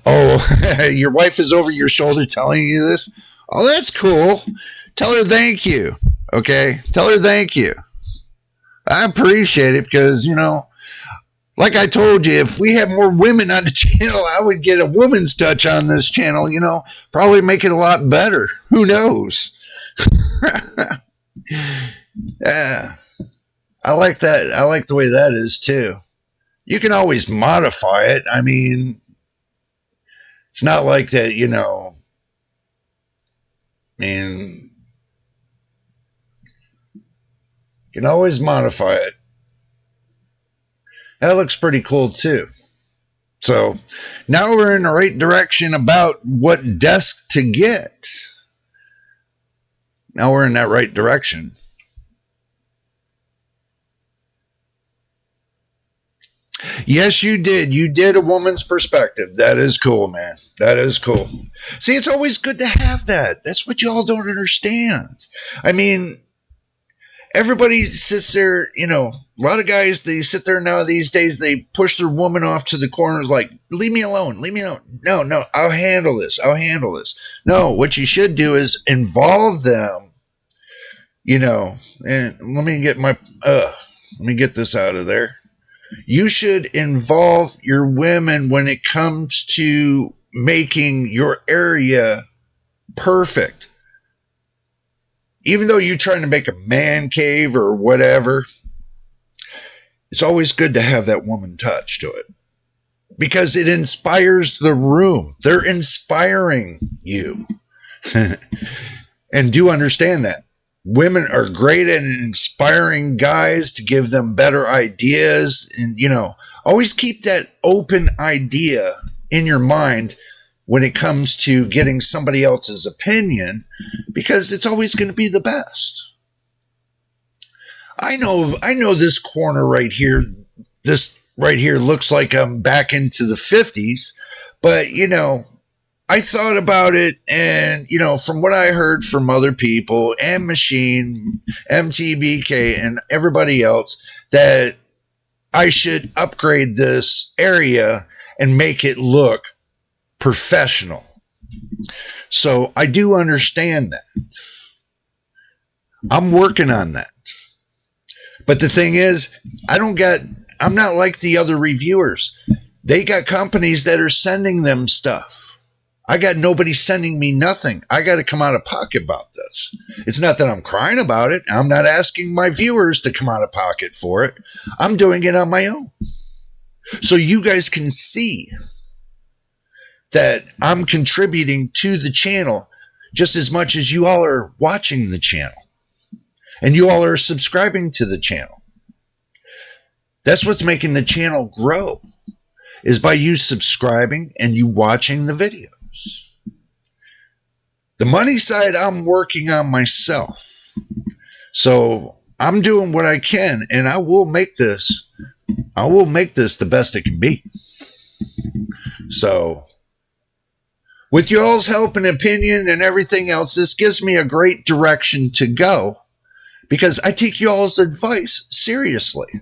Oh, your wife is over your shoulder telling you this? Oh, that's cool. Tell her thank you. Okay? Tell her thank you. I appreciate it because, like I told you, if we had more women on the channel, I would get a woman's touch on this channel, probably make it a lot better. Who knows? Yeah. I like that. I like the way that is too. You can always modify it. I mean, it's not like that, I mean, you can always modify it. That looks pretty cool too. So now we're in the right direction about what desk to get. Now we're in that right direction. Yes, you did. You did a woman's perspective. That is cool, man. That is cool. See, it's always good to have that. That's what y'all don't understand. I mean, everybody sits there, a lot of guys, they sit there now these days, they push their woman off to the corners like, leave me alone, leave me alone. No, I'll handle this. I'll handle this. No, what you should do is involve them, and let me get this out of there. You should involve your women when it comes to making your area perfect. Even though you're trying to make a man cave or whatever, it's always good to have that woman touch to it because it inspires the room. They're inspiring you. And do understand that. Women are great at inspiring guys to give them better ideas. And, always keep that open idea in your mind when it comes to getting somebody else's opinion, because it's always going to be the best. I know this corner right here, this right here looks like I'm back into the 50s, but, I thought about it, and, from what I heard from other people and Machine, MTBK, and everybody else, that I should upgrade this area and make it look professional. So I do understand that. I'm working on that. But the thing is, I'm not like the other reviewers. They got companies that are sending them stuff. I got nobody sending me nothing. I got to come out of pocket about this. It's not that I'm crying about it. I'm not asking my viewers to come out of pocket for it. I'm doing it on my own. So you guys can see that I'm contributing to the channel just as much as you all are watching the channel. And you all are subscribing to the channel. That's what's making the channel grow, is by you subscribing and you watching the videos. The money side, I'm working on myself. So I'm doing what I can, and I will make this the best it can be. So with y'all's help and opinion and everything else, this gives me a great direction to go, because I take y'all's advice seriously.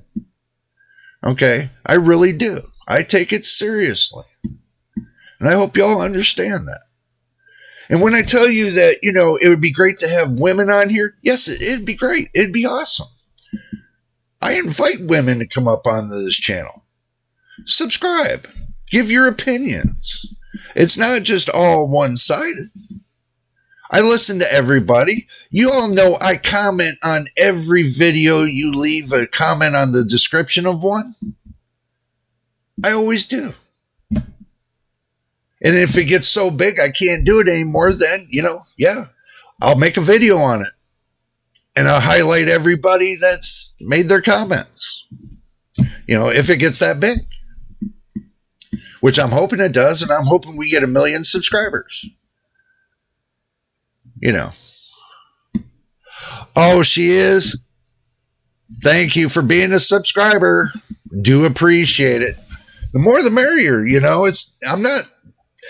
Okay? I really do. I take it seriously. And I hope y'all understand that. And when I tell you that, it would be great to have women on here, yes, it'd be great. It'd be awesome. I invite women to come up on this channel. Subscribe. Give your opinions. It's not just all one-sided. I listen to everybody. You all know I comment on every video. You leave a comment on the description of one. I always do. And if it gets so big I can't do it anymore, then, I'll make a video on it. And I'll highlight everybody that's made their comments. If it gets that big. Which I'm hoping it does, and I'm hoping we get 1 million subscribers. Oh, she is? Thank you for being a subscriber. Do appreciate it. The more the merrier,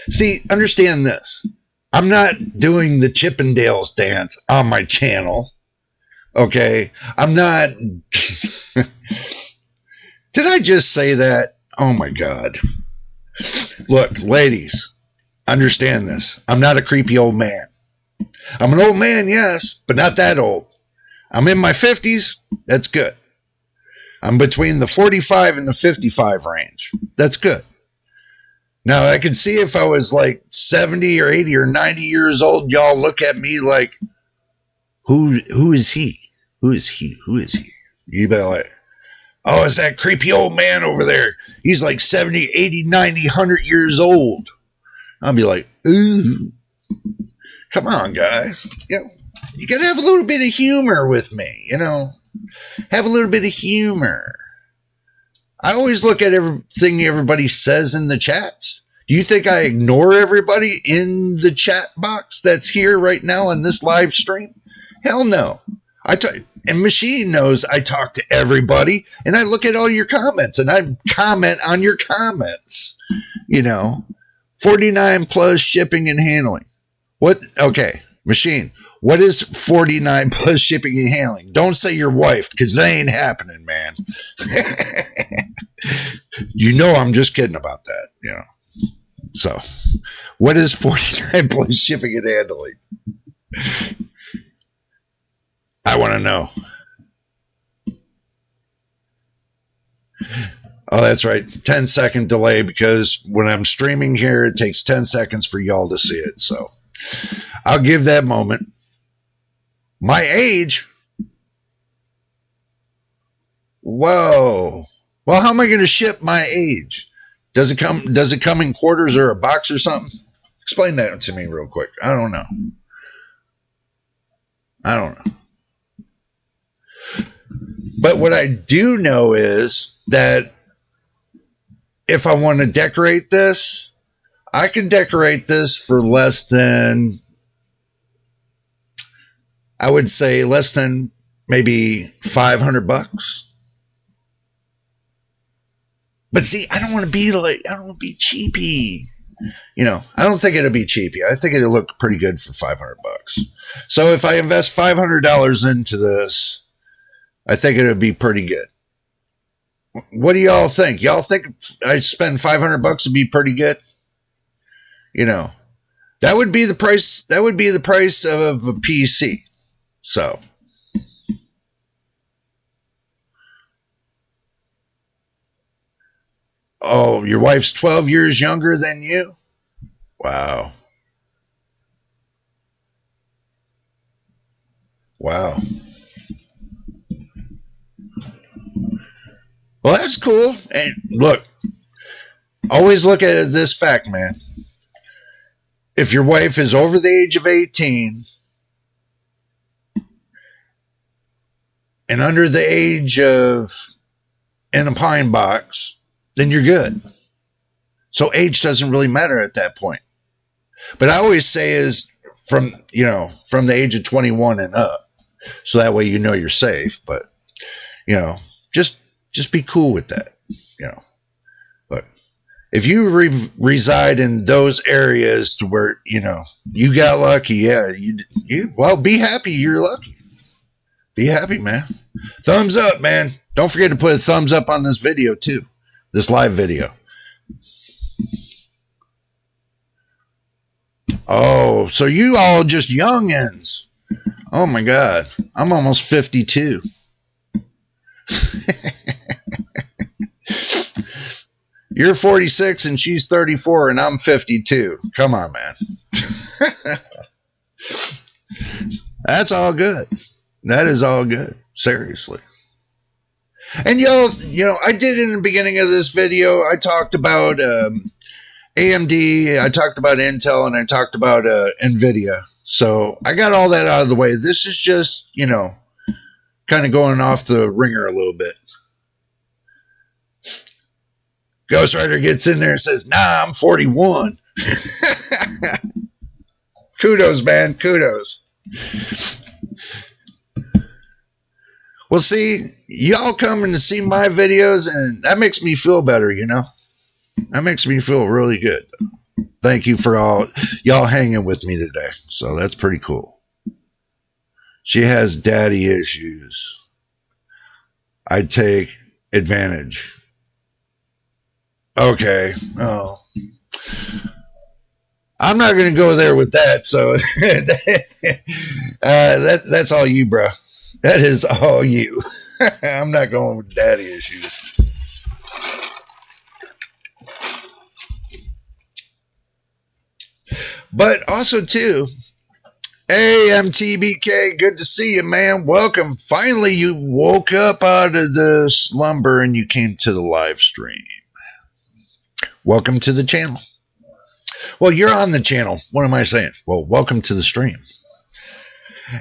See, understand this. I'm not doing the Chippendales dance on my channel. Okay? I'm not... Did I just say that? Oh, my God. Look, ladies, understand this. I'm not a creepy old man. I'm an old man, yes, but not that old. I'm in my 50s. That's good. I'm between the 45 and the 55 range. That's good. Now, I can see if I was like 70 or 80 or 90 years old, y'all look at me like, who is he? Who is he? Who is he? You be like, oh, it's that creepy old man over there. He's like 70, 80, 90, 100 years old. I'll be like, ooh, come on, guys. You got to have a little bit of humor with me, Have a little bit of humor. I always look at everything everybody says in the chats. Do you think I ignore everybody in the chat box that's here right now on this live stream? Hell no. And Machine knows I talk to everybody, and I look at all your comments, and I comment on your comments. 49 plus shipping and handling. What? Okay, Machine. What is 49 plus shipping and handling? Don't say your wife, because that ain't happening, man. I'm just kidding about that, So, what is 49 plus shipping and handling? I want to know. Oh, that's right. 10-second delay, because when I'm streaming here, it takes 10 seconds for y'all to see it. So, I'll give that moment. My age? Whoa. Well, how am I going to ship my age? Does it come in quarters or a box or something? Explain that to me real quick. I don't know. But what I do know is that if I want to decorate this, I can decorate this for less than, I would say less than maybe $500. But see, I don't want to be cheapy. I don't think it'll be cheapy. I think it'll look pretty good for $500. So if I invest $500 into this, I think it'll be pretty good. What do y'all think? Y'all think I spend $500 would be pretty good? That would be the price. That would be the price of a PC. So. Oh, your wife's 12 years younger than you? Wow. Wow. Well, that's cool. And look, always look at this fact, man. If your wife is over the age of 18 and under the age of in a pine box, then you're good. So age doesn't really matter at that point. But I always say is from the age of 21 and up. So that way you're safe. But, just be cool with that. But if you reside in those areas to where, you got lucky, yeah, well, be happy you're lucky. Be happy, man. Thumbs up, man. Don't forget to put a thumbs up on this video, too. This live video. Oh, so you all just youngins. Oh, my God. I'm almost 52. You're 46 and she's 34 and I'm 52. Come on, man. That's all good. That is all good. Seriously. And y'all, I did in the beginning of this video, I talked about AMD, I talked about Intel, and I talked about Nvidia. So I got all that out of the way. This is just, kind of going off the ringer a little bit. Ghost Rider gets in there and says, nah, I'm 41. Kudos, man. Kudos. Well, see, y'all coming to see my videos, and that makes me feel better, That makes me feel really good. Thank you for y'all hanging with me today. So that's pretty cool. She has daddy issues. I take advantage. Okay. Oh, I'm not going to go there with that. So that's all you, bro. That is all you. I'm not going with daddy issues. But also, too, hey, MTBK, good to see you, man. Welcome. Finally, you woke up out of the slumber and you came to the live stream. Welcome to the channel. Well, you're on the channel. What am I saying? Well, welcome to the stream.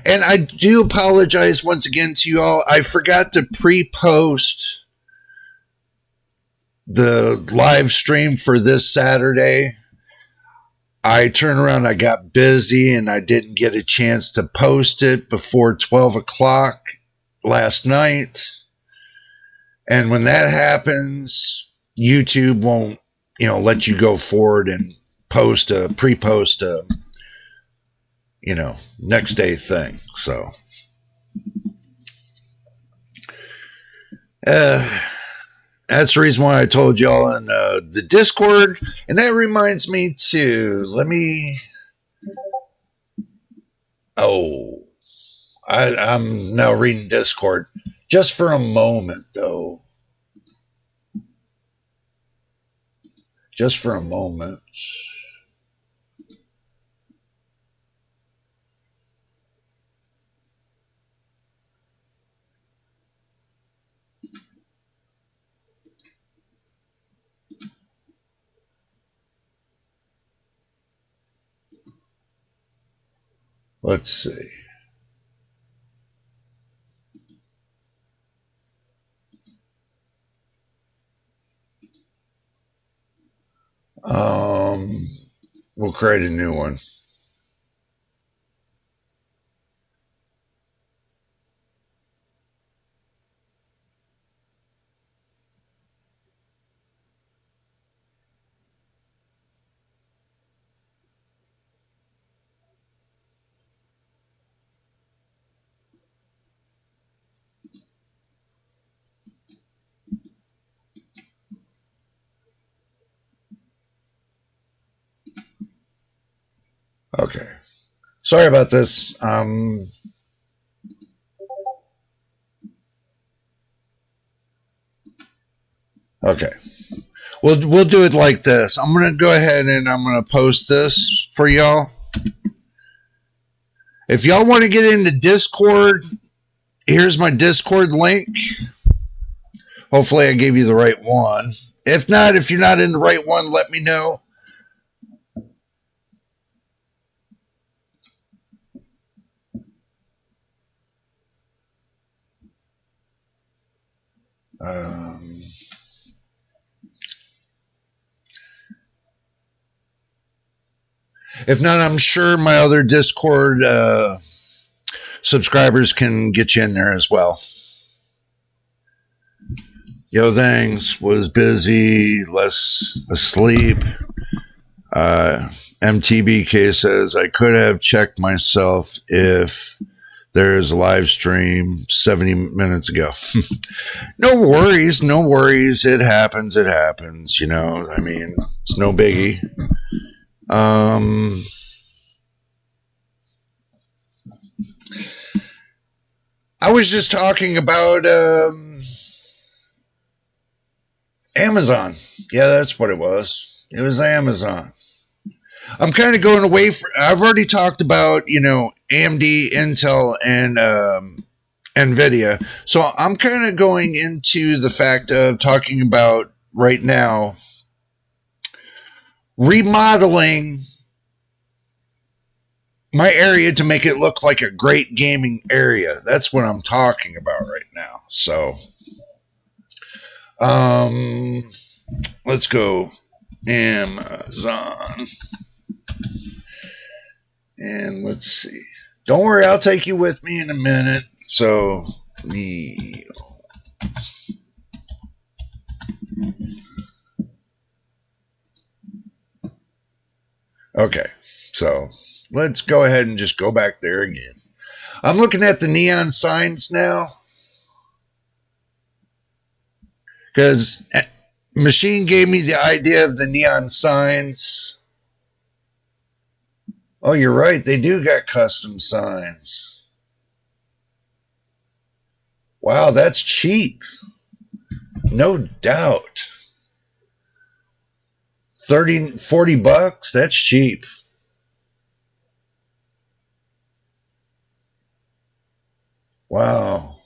And I do apologize once again to you all. I forgot to pre-post the live stream for this Saturday. I turned around, I got busy, and I didn't get a chance to post it before 12 o'clock last night. And when that happens, YouTube won't, let you go forward and pre-post a, next day thing. So, that's the reason why I told y'all in the Discord. And that reminds me too. I'm now reading Discord. Just for a moment, though. Just for a moment. Let's see. We'll create a new one. Okay. Sorry about this. Okay. We'll do it like this. I'm going to go ahead and I'm going to post this for y'all. If y'all want to get into Discord, here's my Discord link. Hopefully I gave you the right one. If not, if you're not in the right one, let me know. If not, I'm sure my other Discord subscribers can get you in there as well. Yo, thanks. Was busy, less asleep. MTBK says, I could have checked myself if there's a live stream 70 minutes ago. No worries. No worries. It happens. It happens. I mean, it's no biggie. I was just talking about Amazon. Yeah, that's what it was. It was Amazon. I'm kind of going away from, I've already talked about, AMD, Intel, and Nvidia. So I'm kind of going into the fact of talking about right now remodeling my area to make it look like a great gaming area. That's what I'm talking about right now. So, let's go Amazon. And let's see. Don't worry, I'll take you with me in a minute. So, okay. So, let's go ahead and just go back there again. I'm looking at the neon signs now. Because Machine gave me the idea of the neon signs. Oh, you're right. They do got custom signs. Wow, that's cheap. No doubt. 30, 40 bucks? That's cheap. Wow.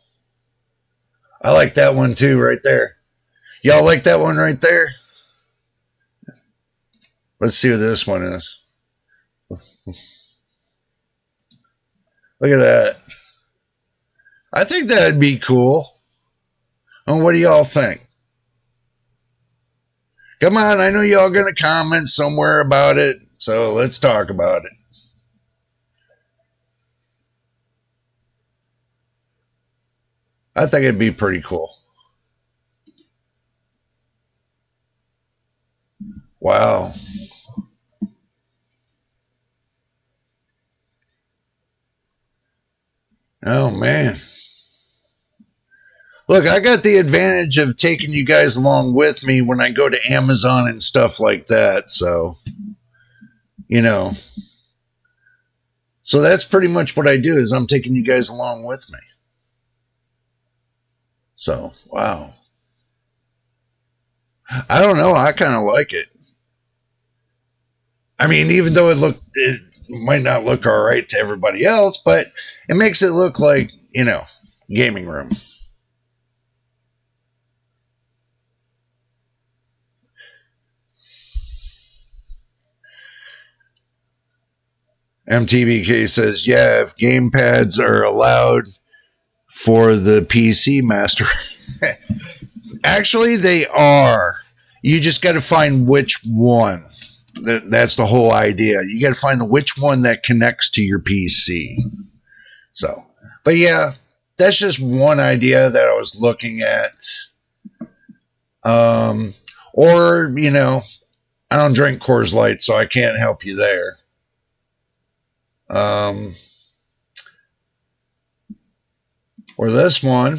I like that one too, right there. Y'all like that one right there? Let's see what this one is. Look at that. I think that'd be cool. And what do y'all think? Come on, I know y'all gonna comment somewhere about it, so let's talk about it. I think it'd be pretty cool. Wow. Oh, man. Look, I got the advantage of taking you guys along with me when I go to Amazon and stuff like that. So, you know. So that's pretty much what I do is I'm taking you guys along with me. So, wow. I don't know. I kind of like it. I mean, even though it might not look all right to everybody else, but it makes it look like, gaming room. MTBK says, yeah, if game pads are allowed for the PC master. Actually, they are. You just got to find which one. That's the whole idea. You got to find which one that connects to your PC. So, but yeah, that's just one idea that I was looking at. Or, I don't drink Coors Light, so I can't help you there. Or this one.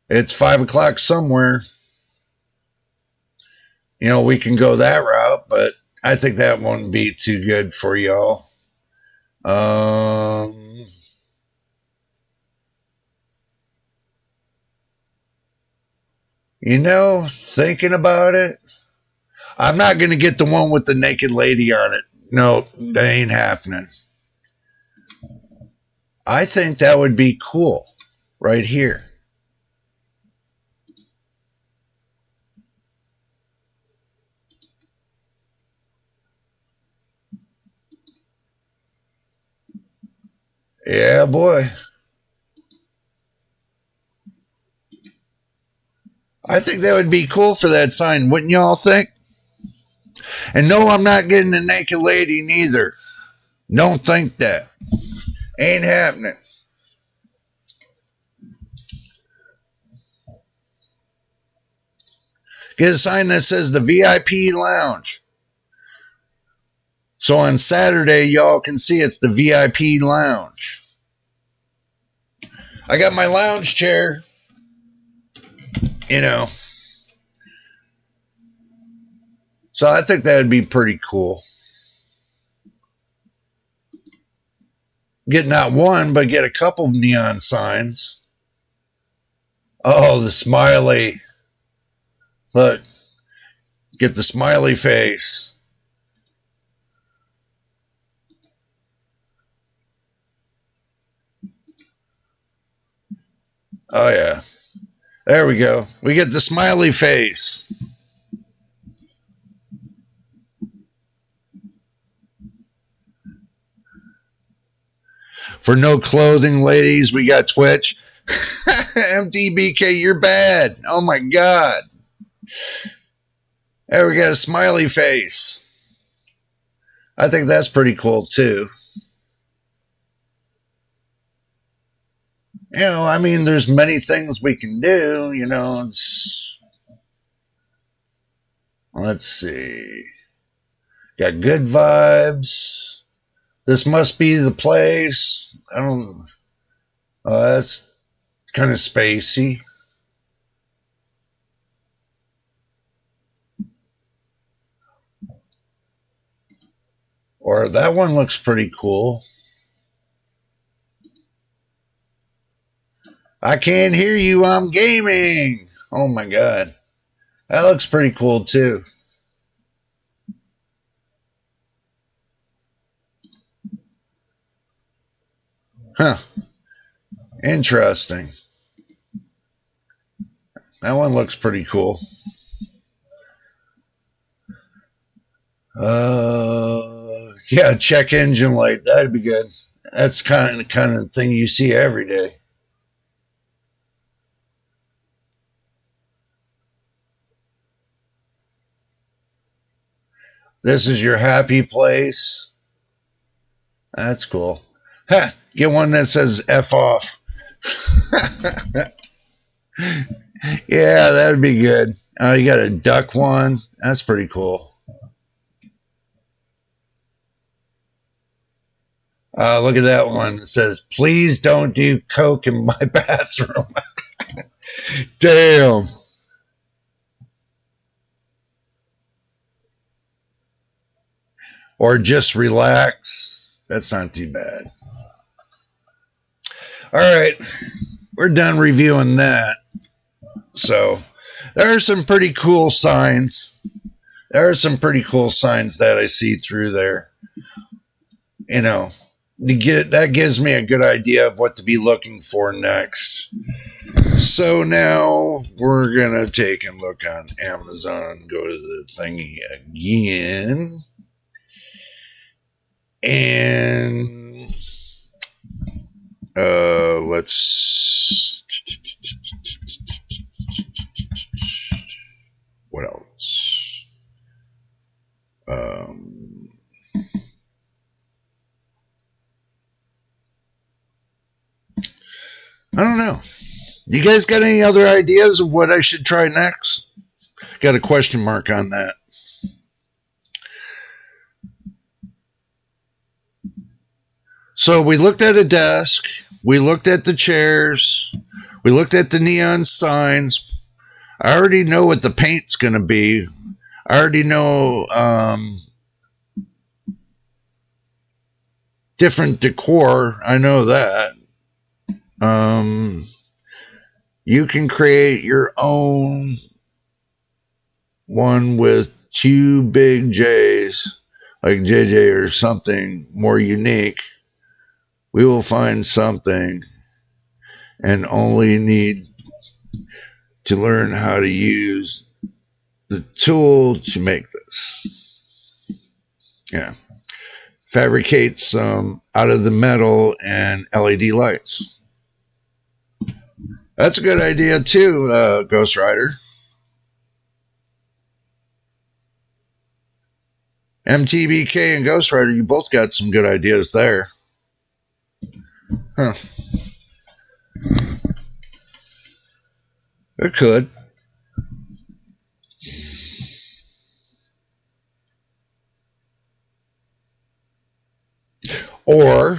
It's 5 o'clock somewhere. We can go that route, but I think that won't be too good for y'all. Thinking about it, I'm not going to get the one with the naked lady on it. No, that ain't happening. I think that would be cool right here. Yeah, boy. I think that would be cool for that sign, wouldn't y'all think? And no, I'm not getting a naked lady neither. Don't think that. Ain't happening. Get a sign that says the VIP lounge. So on Saturday, y'all can see it's the VIP lounge. I got my lounge chair. So I think that would be pretty cool. Get not one, but get a couple of neon signs. Oh, the smiley. Look. Get the smiley face. Oh, yeah. There we go. We get the smiley face. For no clothing, ladies, we got Twitch. MTBK, you're bad. Oh, my God. There we got a smiley face. I think that's pretty cool, too. There's many things we can do, let's see. Got good vibes. This must be the place. Kind of spacey. Or that one looks pretty cool. I can't hear you, I'm gaming. Oh my god. That looks pretty cool too. Huh. Interesting. That one looks pretty cool. Yeah, check engine light. That'd be good. That's kind of thing you see every day. This is your happy place. That's cool. Ha! Get one that says F off. Yeah, that'd be good. You got a duck one. That's pretty cool. Look at that one. It says, please don't do coke in my bathroom. Damn. Or just relax. That's not too bad. All right. We're done reviewing that. So there are some pretty cool signs. There are some pretty cool signs that I see through there. You know, that gives me a good idea of what to be looking for next. So now we're going to take a look on Amazon, go to the thingy again. And let's... What else? I don't know. You guys got any other ideas of what I should try next? Got a question mark on that. So we looked at a desk. We looked at the chairs. We looked at the neon signs. I already know what the paint's going to be. I already know different decor. I know that. You can create your own one with two big J's, like JJ or something more unique. We will find something and only need to learn how to use the tool to make this. Yeah. Fabricate some out of the metal and LED lights. That's a good idea too, Ghost Rider. MTBK and Ghost Rider, you both got some good ideas there. Huh. It could. Or,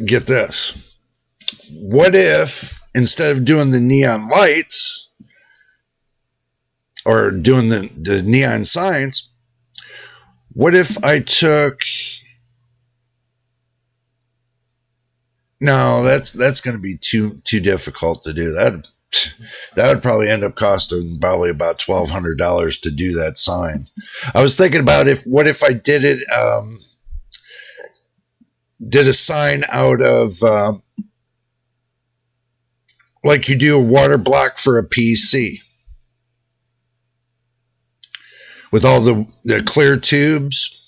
get this. What if, instead of doing the neon lights, or doing the neon signs, what if I took... No, that's going to be too difficult to do. That would probably end up costing probably about $1,200 to do that sign. I was thinking about what if I did it, did a sign out of, like you do a water block for a PC, with all the clear tubes,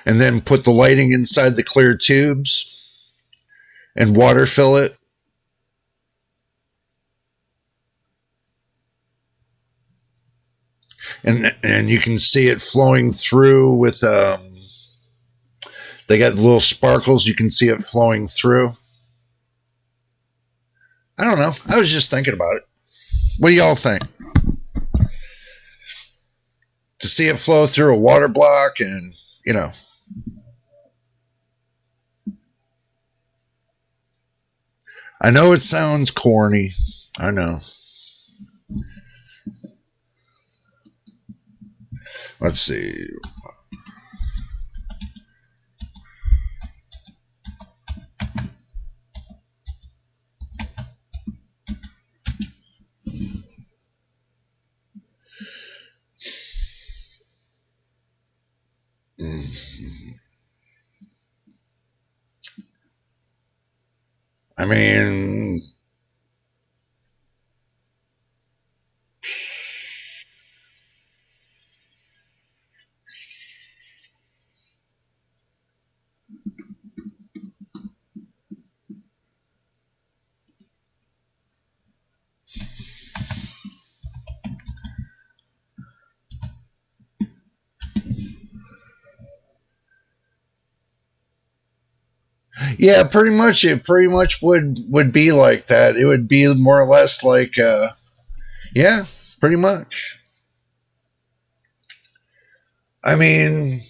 and then put the lighting inside the clear tubes and water fill it. And you can see it flowing through with, they got little sparkles. You can see it flowing through. I don't know. I was just thinking about it. What do y'all think? To see it flow through a water block and, you know. I know it sounds corny. I know. Let's see. I mean, yeah, pretty much. It pretty much would be like that. It would be more or less like, yeah, pretty much. I mean,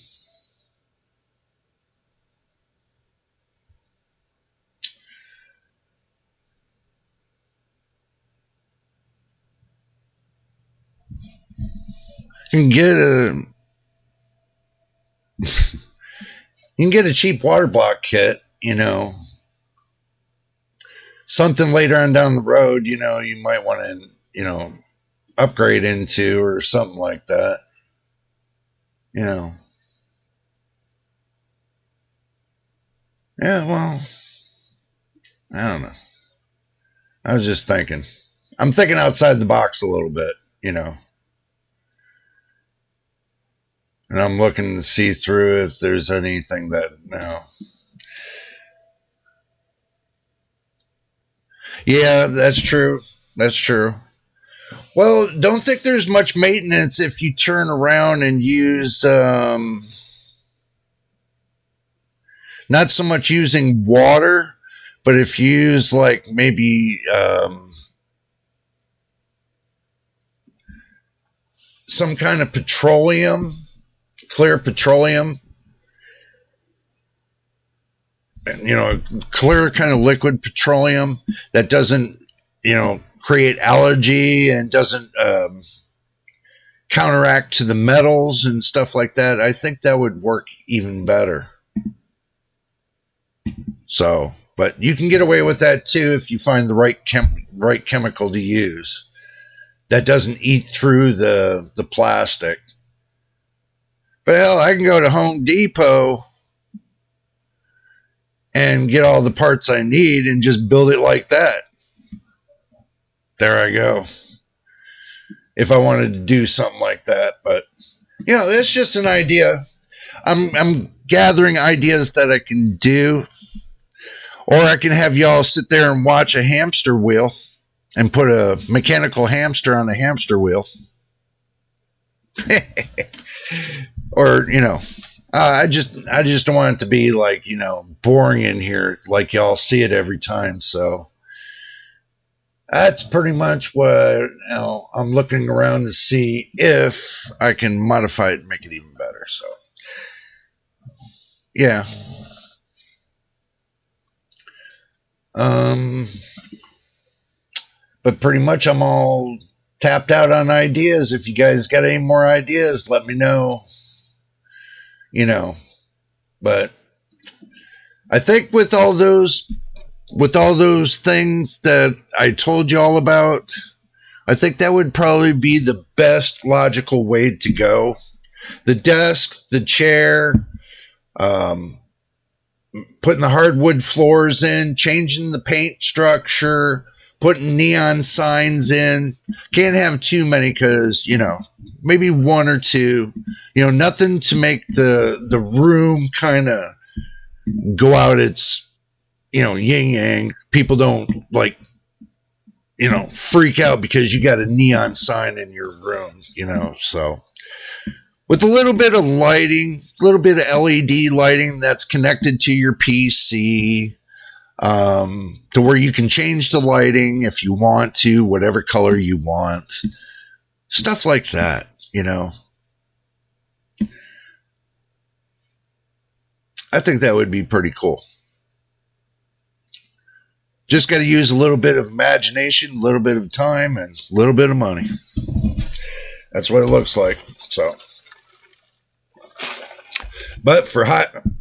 you can get a you can get a cheap water block kit. Something later on down the road. You might want to upgrade into or something like that. You know. Yeah. Well, I don't know. I was just thinking. I'm thinking outside the box a little bit. And I'm looking to see through if there's anything that no. Yeah, that's true. That's true. Well, don't think there's much maintenance if you turn around and use not so much using water, but if you use like maybe some kind of petroleum, clear petroleum, clear kind of liquid petroleum that doesn't, create allergy and doesn't counteract to the metals and stuff like that. I think that would work even better. So, but you can get away with that too if you find the right chemical to use that doesn't eat through the plastic. But hell, I can go to Home Depot and get all the parts I need and just build it like that. There I go. If I wanted to do something like that, but it's just an idea. I'm gathering ideas that I can do, or I can have y'all sit there and watch a hamster wheel and put a mechanical hamster on a hamster wheel. Or, I just don't want it to be like, boring in here like y'all see it every time. So that's pretty much what I'm looking around to see if I can modify it and make it even better. So, yeah. But pretty much I'm all tapped out on ideas. If you guys got any more ideas, let me know. But I think with all those things that I told you all about, I think that would probably be the best logical way to go. The desk, the chair, putting the hardwood floors in, changing the paint structure, putting neon signs in. Can't have too many because, maybe one or two. Nothing to make the room kind of go out its, yin yang. People don't freak out because you got a neon sign in your room, so with a little bit of lighting, a little bit of LED lighting that's connected to your PC, to where you can change the lighting if you want to, whatever color you want, stuff like that, I think that would be pretty cool. Just got to use a little bit of imagination, a little bit of time, and a little bit of money. That's what it looks like. So, but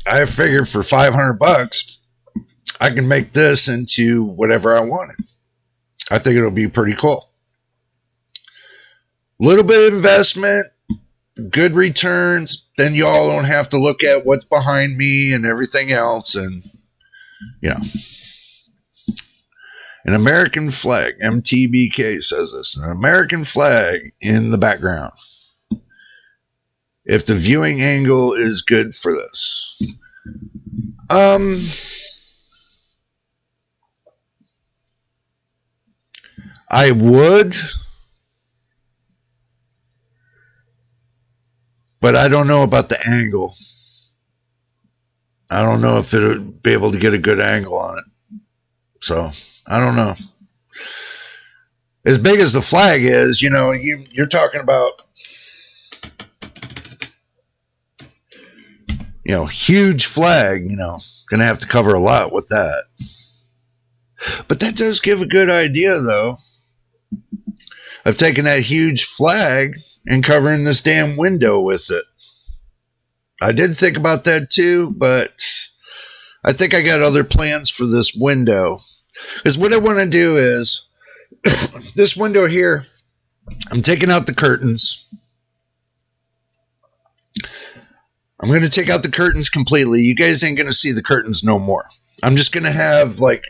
I figured for $500, I can make this into whatever I wanted. I think it'll be pretty cool. Little bit of investment, good returns. Then y'all don't have to look at what's behind me and everything else. And, you know, an American flag, MTBK says this, an American flag in the background. If the viewing angle is good for this. I would, but I don't know about the angle. I don't know if it would be able to get a good angle on it. So, I don't know. As big as the flag is, you know, you're talking about, you know, huge flag, you know, going to have to cover a lot with that. But that does give a good idea, though, of taking that huge flag and covering this damn window with it. I did think about that too, but I think I got other plans for this window. Because what I want to do is, this window here, I'm taking out the curtains. I'm going to take out the curtains completely. You guys ain't going to see the curtains no more. I'm just going to have like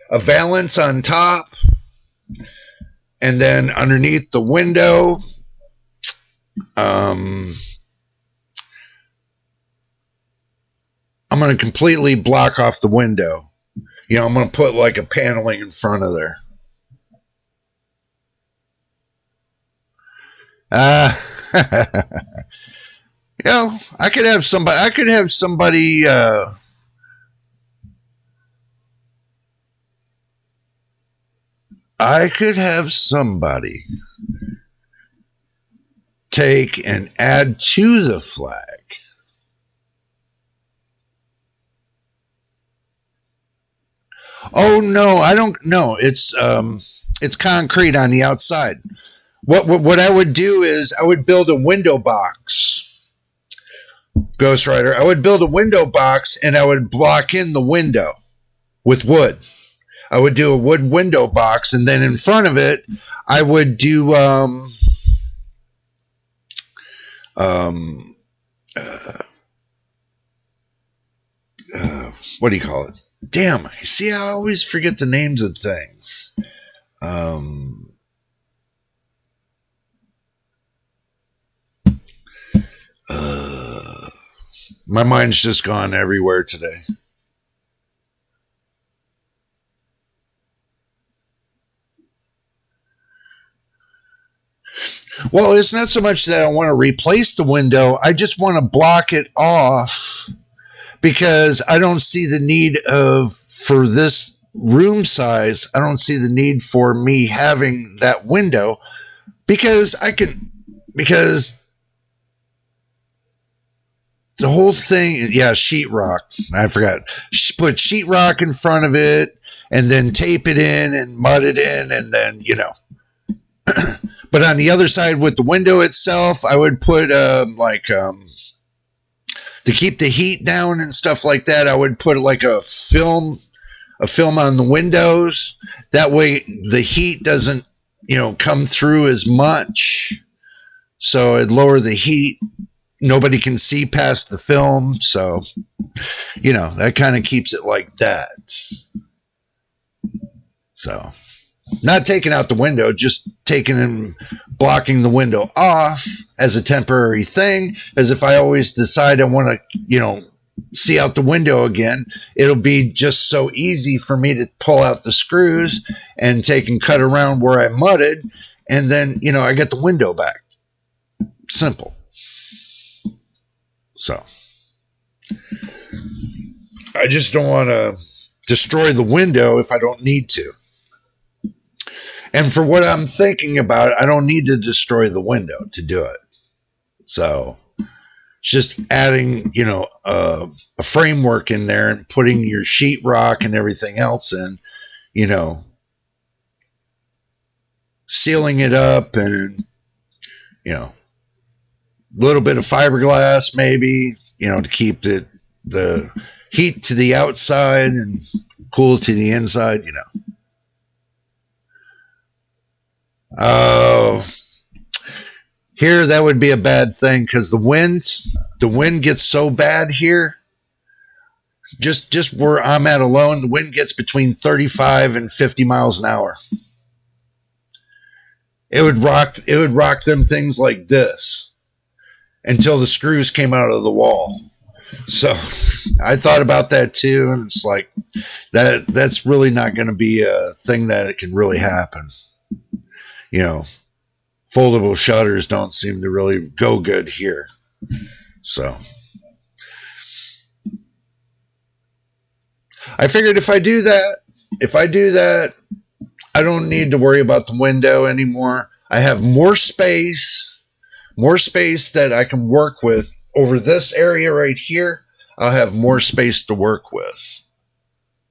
a valance on top. And then underneath the window, I'm going to completely block off the window. You know, I'm going to put like a paneling in front of there. You know, I could have somebody, I could have somebody take and add to the flag. Oh no, I don't know. It's concrete on the outside. What I would do is I would build a window box. Ghost Rider, I would build a window box and I would block in the window with wood. I would do a wood window box, and then in front of it, I would do what do you call it? Damn, see, I always forget the names of things. My mind's just gone everywhere today. Well, it's not so much that I want to replace the window. I just want to block it off because I don't see the need for this room size. I don't see the need for me having that window because the whole thing, yeah, sheetrock. I forgot. Put sheetrock in front of it and then tape it in and mud it in and then, you know. But on the other side with the window itself, I would put to keep the heat down and stuff like that, I would put like a film on the windows. That way the heat doesn't, you know, come through as much. So it'd lower the heat. Nobody can see past the film. So, you know, that kind of keeps it like that. So, not taking out the window, just taking and blocking the window off as a temporary thing. As if I always decide I want to, you know, see out the window again, it'll be just so easy for me to pull out the screws and take and cut around where I mudded. And then, you know, I get the window back. Simple. So, I just don't want to destroy the window if I don't need to. And for what I'm thinking about, I don't need to destroy the window to do it. So, it's just adding, you know, a framework in there and putting your sheetrock and everything else in, you know, sealing it up and, you know, a little bit of fiberglass maybe, you know, to keep the heat to the outside and cool to the inside, you know. Here that would be a bad thing because the wind gets so bad here. Just where I'm at alone, the wind gets between 35 and 50 miles an hour. It would rock them things like this until the screws came out of the wall. So I thought about that too, and it's like that's really not going to be a thing that it can really happen. You know, foldable shutters don't seem to really go good here. So I figured if I do that, I don't need to worry about the window anymore. I have more space that I can work with over this area right here. I'll have more space to work with.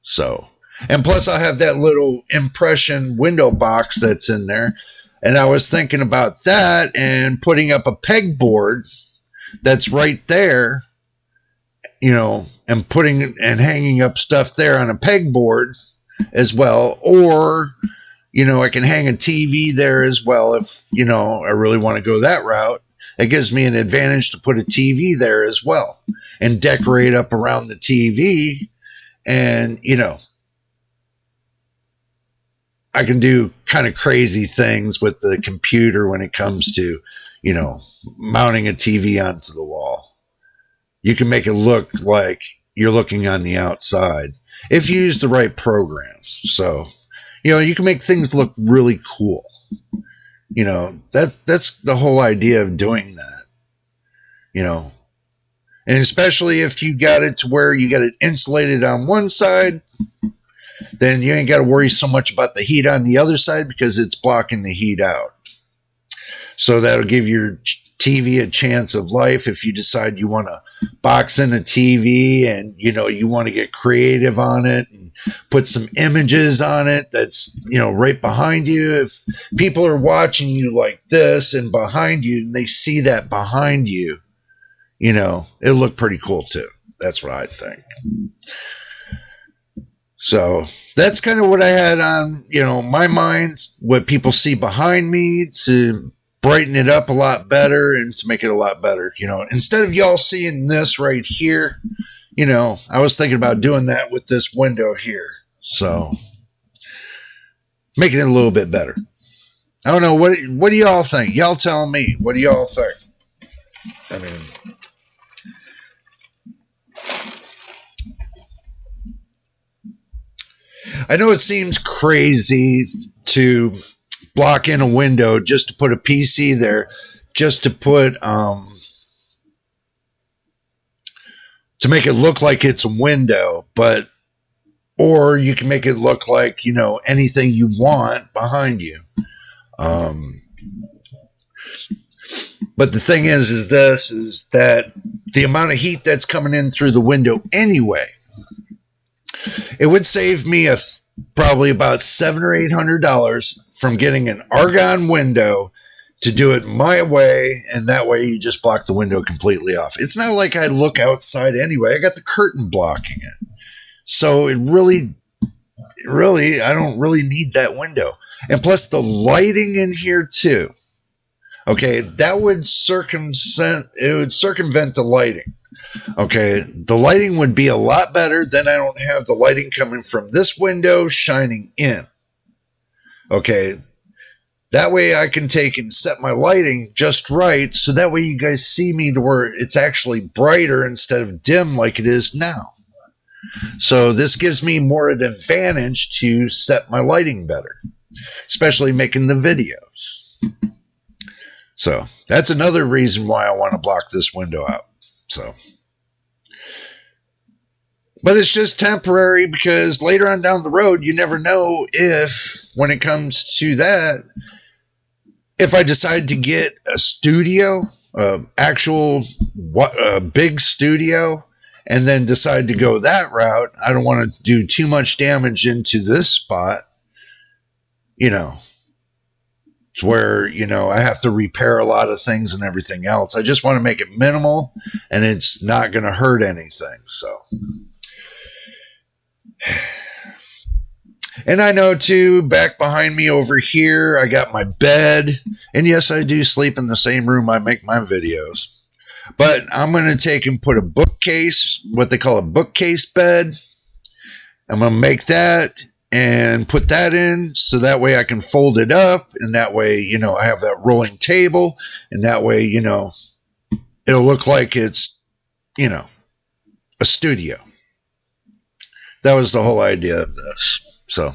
So, and plus I have that little impression window box that's in there. And I was thinking about that and putting up a pegboard that's right there, you know, and hanging up stuff there on a pegboard as well. Or, you know, I can hang a TV there as well if, you know, I really want to go that route. It gives me an advantage to put a TV there as well and decorate up around the TV. And, you know, I can do kind of crazy things with the computer when it comes to, you know, mounting a TV onto the wall. You can make it look like you're looking on the outside if you use the right programs. So, you know, you can make things look really cool. You know, that's the whole idea of doing that. You know, and especially if you got it to where you got it insulated on one side, then you ain't got to worry so much about the heat on the other side because it's blocking the heat out. So that'll give your TV a chance of life if you decide you want to box in a TV and, you know, you want to get creative on it and put some images on it that's, you know, right behind you. If people are watching you like this and behind you and they see that behind you, you know, it'll look pretty cool too. That's what I think. So that's kind of what I had on, you know, my mind, what people see behind me to brighten it up a lot better and to make it a lot better. You know, instead of y'all seeing this right here, you know, I was thinking about doing that with this window here. So making it a little bit better. I don't know. What do y'all think? Y'all tell me. What do y'all think? I mean, I know it seems crazy to block in a window just to put a PC there, just to put, to make it look like it's a window, but, or you can make it look like, you know, anything you want behind you. But the thing is that the amount of heat that's coming in through the window anyway, it would save me probably about $700 or $800 from getting an argon window to do it my way, and that way you just block the window completely off. It's not like I look outside anyway. I got the curtain blocking it. So it really, I don't really need that window. And plus the lighting in here too. Okay, that would circumvent the lighting. Okay, the lighting would be a lot better. Then I don't have the lighting coming from this window shining in. Okay, that way I can take and set my lighting just right, so that way you guys see me to where it's actually brighter instead of dim like it is now. So this gives me more of an advantage to set my lighting better, especially making the videos. So that's another reason why I want to block this window out. So, but it's just temporary because later on down the road, you never know if, when it comes to that, if I decide to get a studio, actual big studio, and then decide to go that route. I don't want to do too much damage into this spot, you know, to where, you know, I have to repair a lot of things and everything else. I just want to make it minimal and it's not going to hurt anything. So, and I know too, back behind me over here, I got my bed. And yes, I do sleep in the same room I make my videos. But I'm going to take and put a bookcase, what they call a bookcase bed. I'm going to make that and put that in so that way I can fold it up. And that way, you know, I have that rolling table. And that way, you know, it'll look like it's, you know, a studio. That was the whole idea of this. So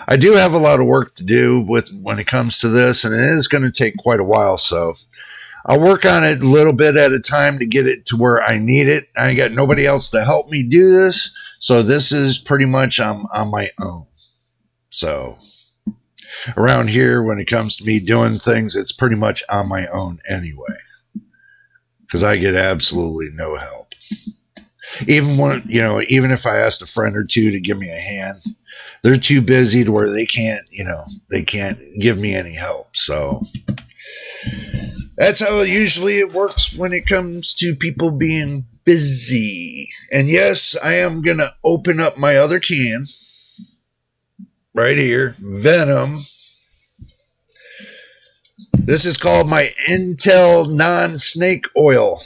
I do have a lot of work to do when it comes to this, and it is going to take quite a while. So I'll work on it a little bit at a time to get it to where I need it. I ain't got nobody else to help me do this. So this is pretty much on my own. So around here, when it comes to me doing things, it's pretty much on my own anyway, because I get absolutely no help. Even when, you know, even if I asked a friend or two to give me a hand, they're too busy to where they can't, you know, they can't give me any help. So that's how usually it works when it comes to people being busy. And yes, I am going to open up my other can right here, Venom. This is called my Intel non-snake oil.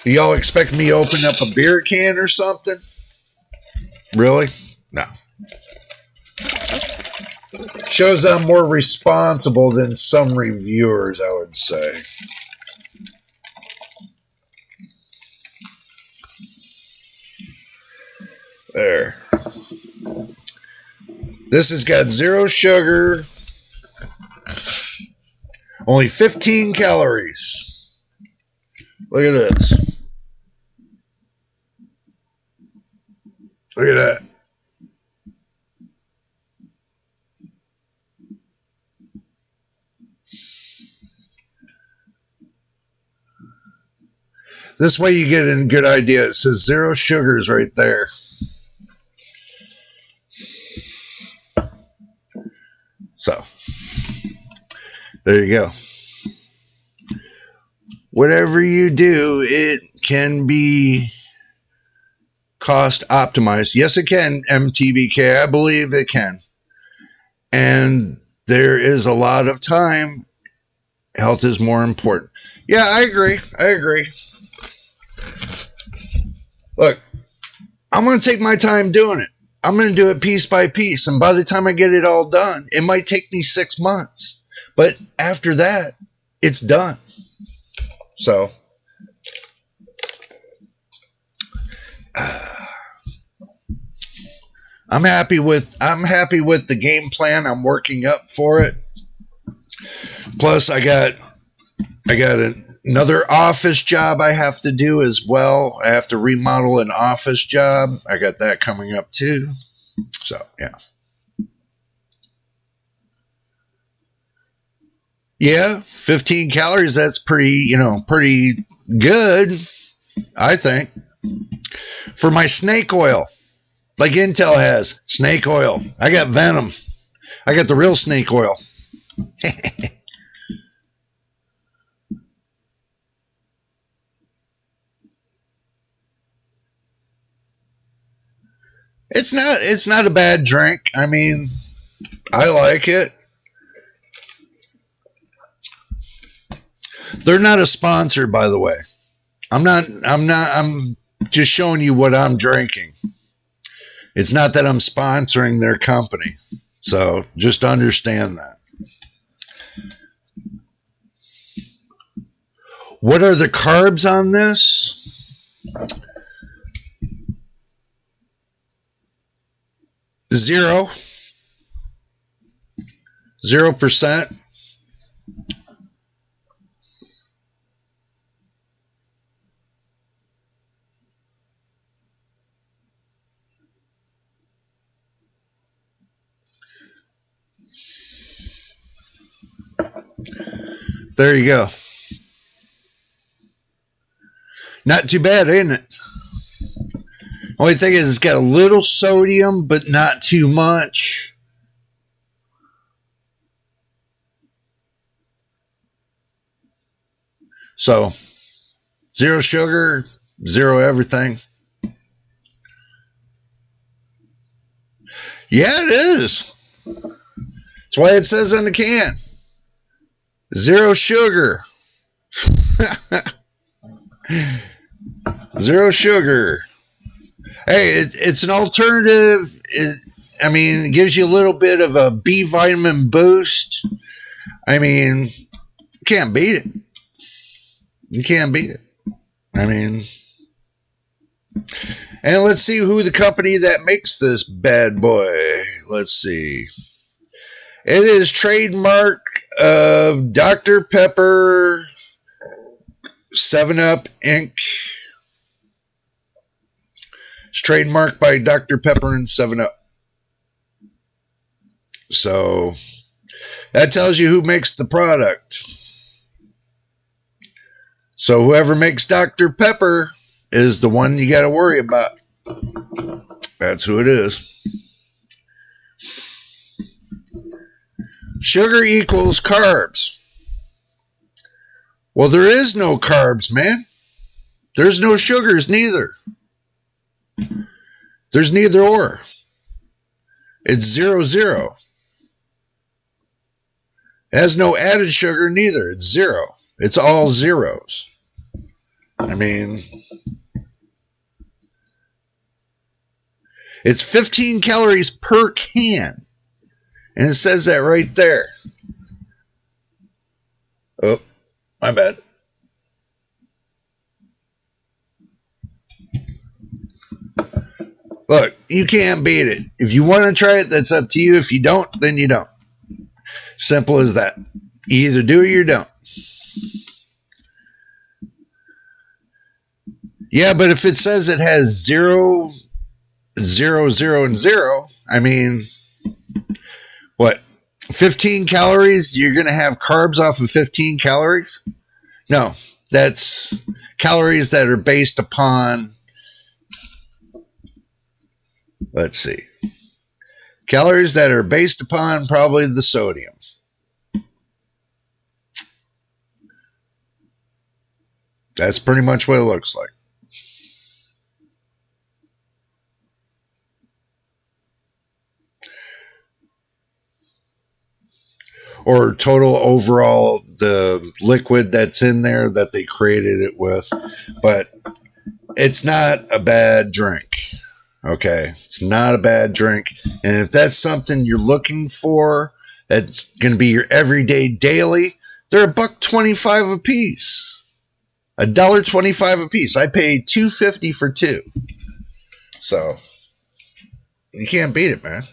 Y'all expect me to open up a beer can or something? Really? No. Shows I'm more responsible than some reviewers, I would say. There. This has got 0 sugar, only 15 calories. Look at this. Look at that. This way you get a good idea. It says 0 sugars right there. So, there you go. Whatever you do, it can be cost optimized. Yes, it can, MTBK. I believe it can. And there is a lot of time. Health is more important. Yeah, I agree. I agree. Look, I'm going to take my time doing it. I'm going to do it piece by piece. And by the time I get it all done, it might take me 6 months. But after that, it's done. So, I'm happy with the game plan I'm working up for it. Plus, I got another office job I have to do as well. I have to remodel an office job. I got that coming up too. So, yeah. Yeah, 15 calories, that's pretty good, I think. For my snake oil, like Intel has, snake oil. I got Venom. I got the real snake oil. It's not a bad drink. I mean, I like it. They're not a sponsor, by the way. I'm just showing you what I'm drinking. It's not that I'm sponsoring their company. So just understand that. What are the carbs on this? 0%. There you go. Not too bad, ain't it? Only thing is it's got a little sodium, but not too much. So, zero sugar, zero everything. Yeah, it is. That's why it says on the can. Zero sugar. Zero sugar. Hey, it's an alternative. It gives you a little bit of a B vitamin boost. You can't beat it. You can't beat it. And let's see who the company that makes this bad boy. Let's see. It is trademark of Dr. Pepper 7-Up Inc. It's trademarked by Dr. Pepper and 7-Up. So that tells you who makes the product. So whoever makes Dr. Pepper is the one you got to worry about. That's who it is. Sugar equals carbs. Well, there is no carbs, man. There's no sugars neither. There's neither or. It's 0-0. It has no added sugar neither. It's 0. It's all zeros. It's 15 calories per can. And it says that right there. Oh, my bad. Look, you can't beat it. If you want to try it, that's up to you. If you don't, then you don't. Simple as that. You either do or you don't. Yeah, but if it says it has 0, 0, 0, and 0, what? 15 calories? You're going to have carbs off of 15 calories? No, that's calories that are based upon, let's see, calories that are based upon probably the sodium. That's pretty much what it looks like. Or total overall, the liquid that's in there that they created it with. But it's not a bad drink. Okay? It's not a bad drink. And if that's something you're looking for, that's going to be your everyday daily, they're $1.25 a piece. $1.25 a piece. I paid $2.50 for 2. So, you can't beat it, man.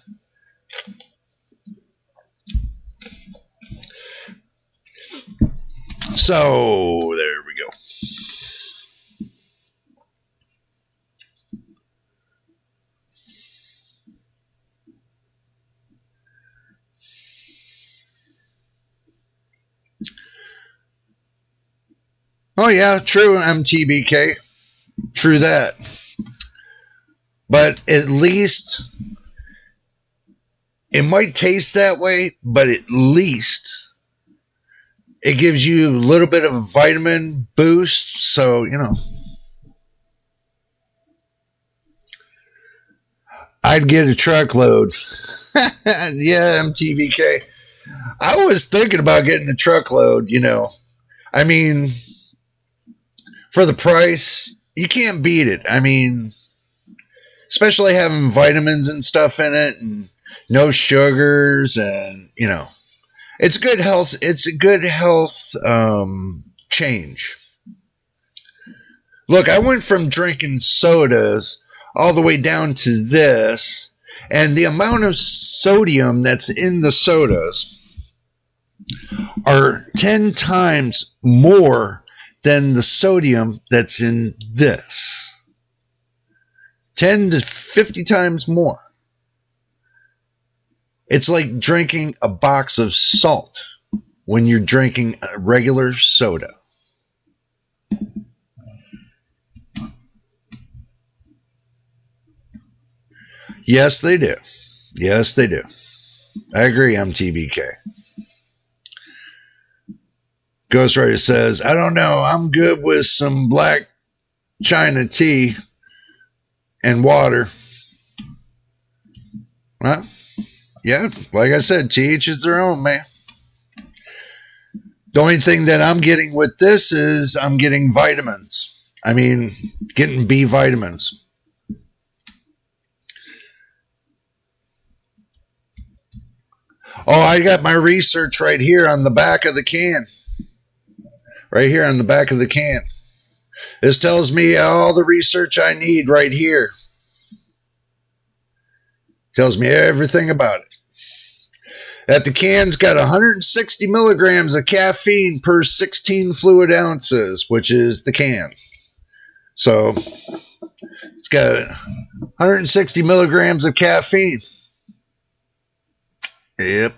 So, there we go. Oh, yeah, true, MTBK. True that. But at least, it might taste that way, but at least it gives you a little bit of a vitamin boost. So, I'd get a truckload. Yeah, MTBK. I was thinking about getting a truckload, for the price, you can't beat it. Especially having vitamins and stuff in it and no sugars and, it's good health. It's a good health change. Look, I went from drinking sodas all the way down to this, and the amount of sodium that's in the sodas are 10 times more than the sodium that's in this. 10 to 50 times more. It's like drinking a box of salt when you're drinking a regular soda. Yes, they do. Yes, they do. I agree, MTBK. Ghostwriter says, I don't know. I'm good with some black China tea and water. Well, yeah, like I said, to each is their own, man. The only thing that I'm getting with this is I'm getting vitamins. I mean, getting B vitamins. Oh, I got my research right here on the back of the can. Right here on the back of the can. This tells me all the research I need right here. Tells me everything about it. That the can's got 160 milligrams of caffeine per 16 fluid ounces, which is the can. So it's got 160 milligrams of caffeine. Yep.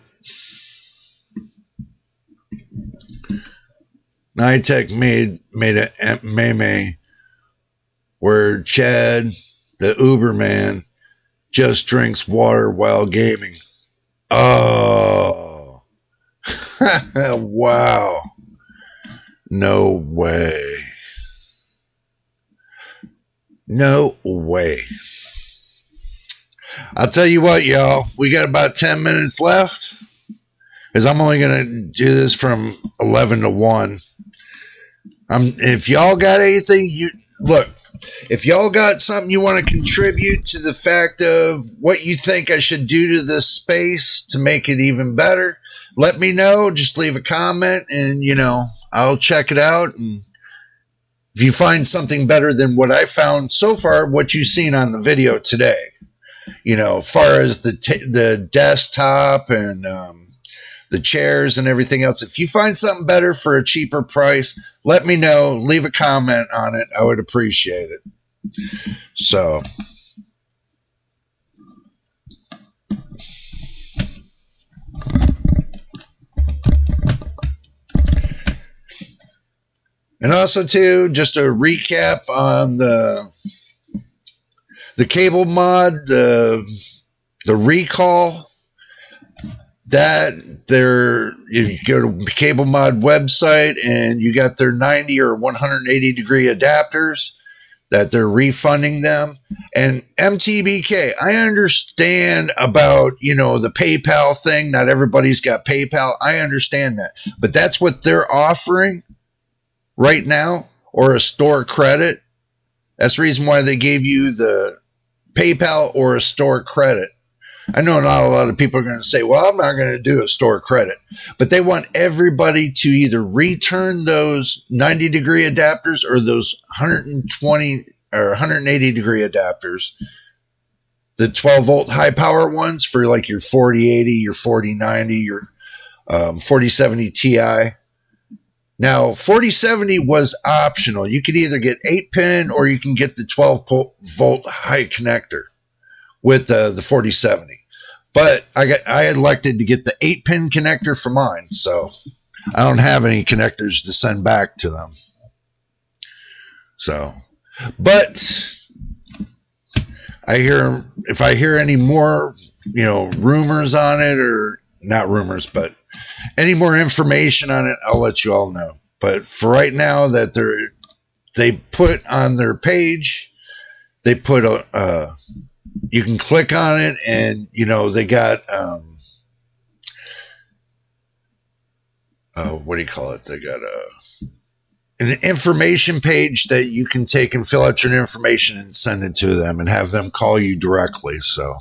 Nitech made a meme where Chad, the Uberman, just drinks water while gaming. Oh. Wow. No way. No way. I'll tell you what, y'all. We got about 10 minutes left. Because I'm only going to do this from 11 to 1. If y'all got anything, if y'all got something you want to contribute to the fact of what you think I should do to this space to make it even better, let me know. Just leave a comment and, I'll check it out. And if you find something better than what I found so far, what you've seen on the video today, as far as the desktop and the chairs and everything else, if you find something better for a cheaper price, let me know. Leave a comment on it. I would appreciate it. So, and also too, just a recap on the cable mod, the recall. That if you go to Cable Mod website and you got their 90 or 180 degree adapters, that they're refunding them. And MTBK, I understand about, the PayPal thing. Not everybody's got PayPal. I understand that. But that's what they're offering right now, or a store credit. That's the reason why they gave you the PayPal or a store credit. I know not a lot of people are going to say, well, I'm not going to do a store credit. But they want everybody to either return those 90 degree adapters or those 120 or 180 degree adapters. The 12 volt high power ones for like your 4080, your 4090, your 4070 Ti. Now, 4070 was optional. You could either get 8-pin or you can get the 12 volt high connector with the 4070. But I elected to get the 8-pin connector for mine, so I don't have any connectors to send back to them. So, but if I hear any more, rumors on it, or not rumors, but any more information on it, I'll let you all know. But for right now, that they put on their page, they put you can click on it, and they got what do you call it? They got an information page that you can take and fill out your information and send it to them and have them call you directly. So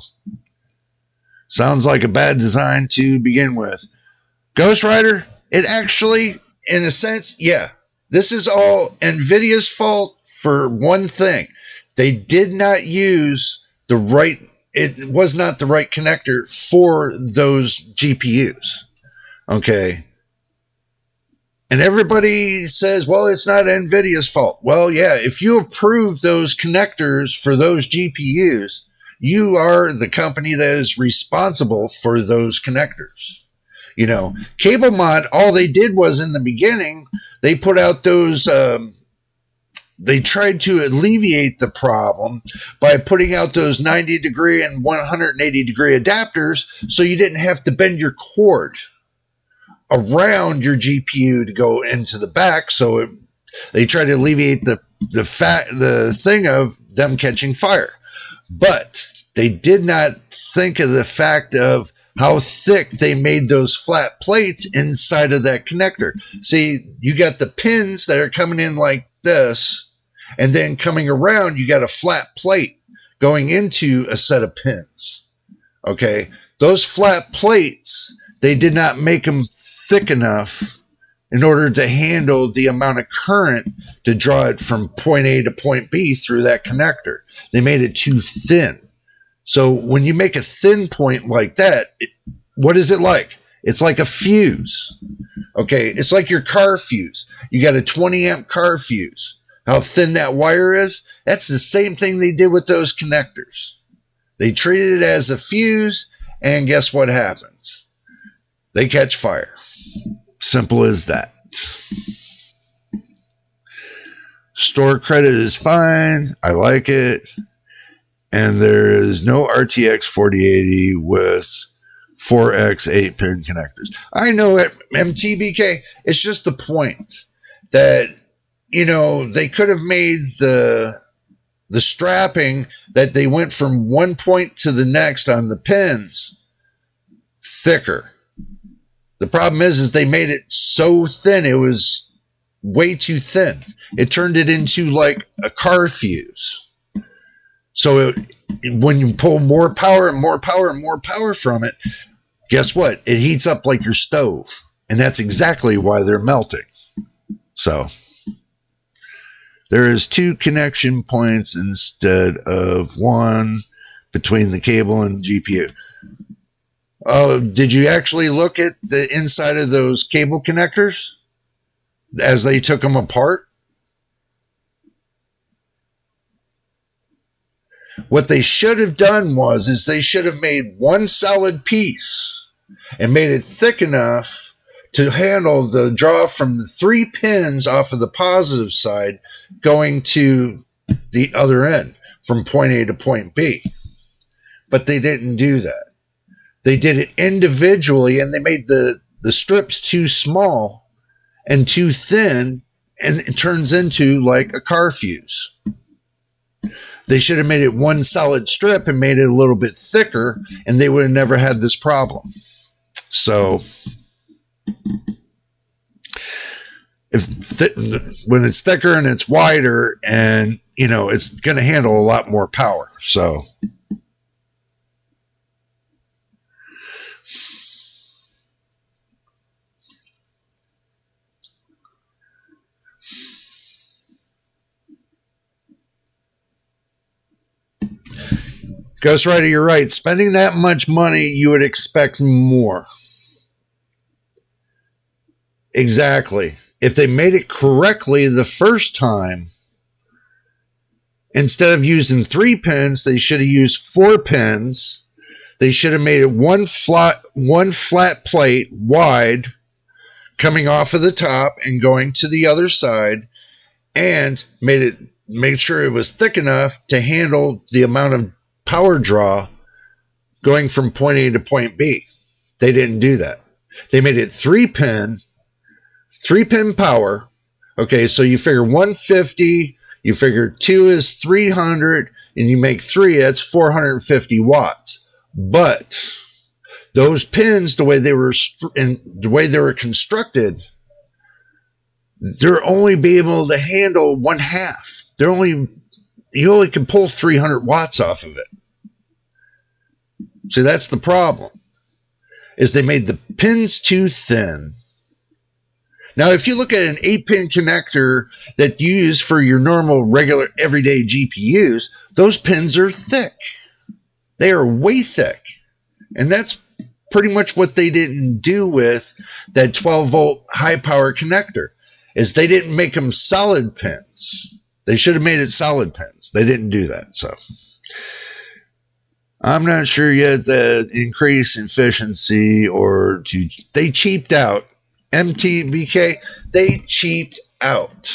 sounds like a bad design to begin with. Ghostwriter, it actually, in a sense, yeah, this is all Nvidia's fault for one thing. They did not use it was not the right connector for those GPUs. Okay. And everybody says, well, it's not Nvidia's fault. Well, yeah, if you approve those connectors for those GPUs, you are the company that is responsible for those connectors. Cable Mod, all they did was in the beginning, they put out those they tried to alleviate the problem by putting out those 90-degree and 180-degree adapters so you didn't have to bend your cord around your GPU to go into the back. So they tried to alleviate the thing of them catching fire. But they did not think of the fact of how thick they made those flat plates inside of that connector. See, you got the pins that are coming in like this, and then coming around, you got a flat plate going into a set of pins. Okay, those flat plates, they did not make them thick enough in order to handle the amount of current to draw it from point A to point B through that connector. They made it too thin. So when you make a thin point like that, what is it like? It's like a fuse. Okay, it's like your car fuse. You got a 20 amp car fuse. How thin that wire is? That's the same thing they did with those connectors. They treated it as a fuse, and guess what happens? They catch fire. Simple as that. Store credit is fine. I like it. And there is no RTX 4080 with 4x 8-pin connectors. I know it, MTBK. It's just the point that, you know, they could have made the strapping that they went from one point to the next on the pins thicker. The problem is they made it so thin, it was way too thin. It turned it into like a car fuse. So when you pull more power and more power and more power from it, guess what? It heats up like your stove. And that's exactly why they're melting. So there is 2 connection points instead of 1 between the cable and GPU. Oh, did you actually look at the inside of those cable connectors as they took them apart? What they should have done is they should have made one solid piece and made it thick enough to handle the draw from the 3 pins off of the positive side going to the other end from point A to point B. But they didn't do that. They did it individually, and they made the strips too small and too thin, and it turns into like a car fuse. They should have made it one solid strip and made it a little bit thicker, and they would have never had this problem. So when it's thicker and it's wider, and you know, it's going to handle a lot more power. So Ghost Rider, you're right. Spending that much money, you would expect more. Exactly. If they made it correctly the first time, instead of using 3 pins, they should have used 4 pins. They should have made it one flat plate wide coming off of the top and going to the other side, and made sure it was thick enough to handle the amount of power draw going from point A to point B. They didn't do that. They made it 3-pin power. Okay, so you figure 150, you figure 2 is 300, and you make 3, that's 450 watts. But those pins, the way they were constructed, they're only be able to handle 1/2. You only can pull 300 watts off of it. See, that's the problem, is they made the pins too thin. Now, if you look at an 8-pin connector that you use for your normal, regular, everyday GPUs, those pins are thick. They are way thick. And that's pretty much what they didn't do with that 12-volt high-power connector, is they didn't make them solid pins. They should have made it solid pins. They didn't do that. So I'm not sure yet the increase in efficiency they cheaped out. MTBK, they cheaped out.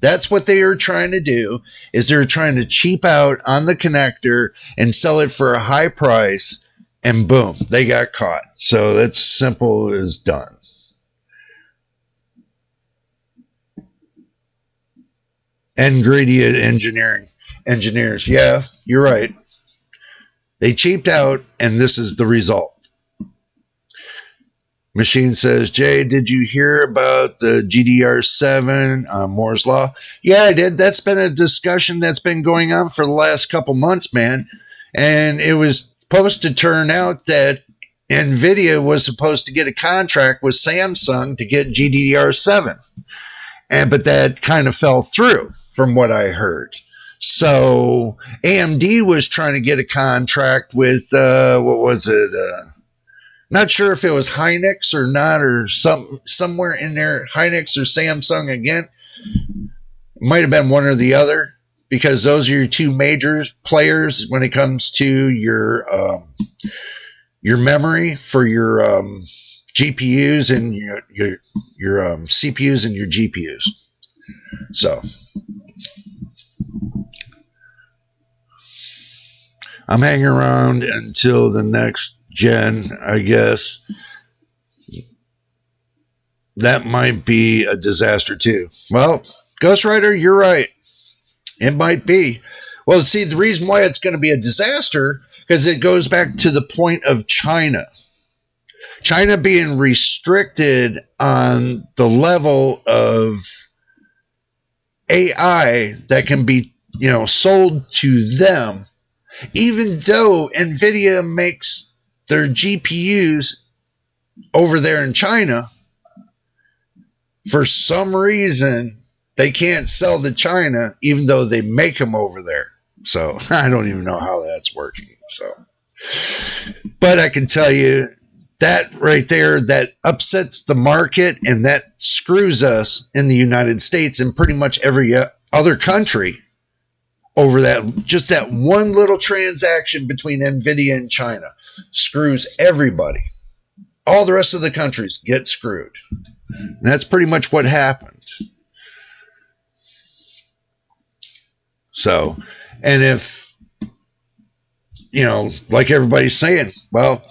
That's what they are trying to do, is they're trying to cheap out on the connector and sell it for a high price, and boom, they got caught. So that's simple as done. Nvidia engineers. Yeah, you're right. They cheaped out, and this is the result. Machine says, Jay, did you hear about the GDR7 Moore's Law? Yeah, I did. That's been a discussion that's been going on for the last couple months, man. And it was supposed to turn out that Nvidia was supposed to get a contract with Samsung to get GDR7. But that kind of fell through from what I heard. So AMD was trying to get a contract with, what was it? Not sure if it was Hynix or not, or somewhere in there, Hynix or Samsung again. Might have been one or the other, because those are your two major players when it comes to your memory for your GPUs and your CPUs and your GPUs. So I'm hanging around until the next gen, I guess. That might be a disaster too. Well, Ghost Rider, you're right. It might be. Well, see, the reason why it's going to be a disaster, because it goes back to the point of China. China being restricted on the level of AI that can be, sold to them, even though Nvidia makes their GPUs over there in China. For some reason, they can't sell to China, even though they make them over there. So I don't even know how that's working. But I can tell you that right there, that upsets the market, and that screws us in the United States and pretty much every other country over that. Just that one little transaction between Nvidia and China screws everybody. All the rest of the countries get screwed. And that's pretty much what happened. So, and if, like everybody's saying, well,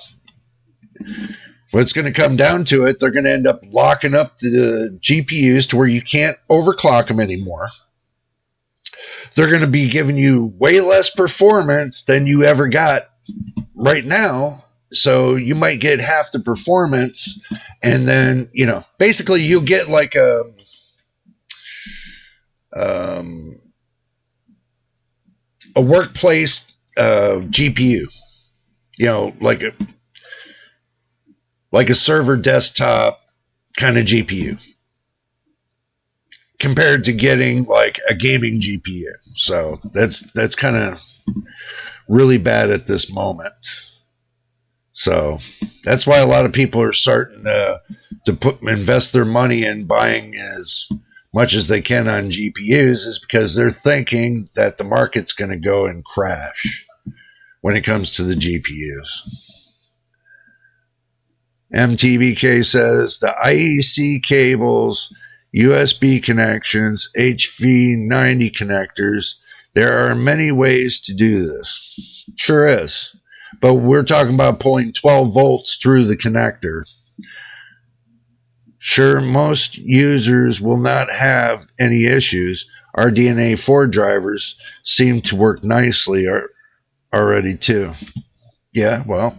what's going to come down to it, they're going to end up locking up the GPUs to where you can't overclock them anymore. They're going to be giving you way less performance than you ever got right now. So you might get half the performance, and then, basically you'll get like a workplace GPU, like a server desktop kind of GPU, compared to getting like a gaming GPU. So that's kind of really bad at this moment. So that's why a lot of people are starting to invest their money in buying as much as they can on GPUs, is because they're thinking that the market's going to go and crash when it comes to the GPUs. MTBK says the IEC cables, USB connections, HV90 connectors, there are many ways to do this. Sure is. But we're talking about pulling 12 volts through the connector. Sure, most users will not have any issues. Our DNA 4 drivers seem to work nicely already too. Yeah, well,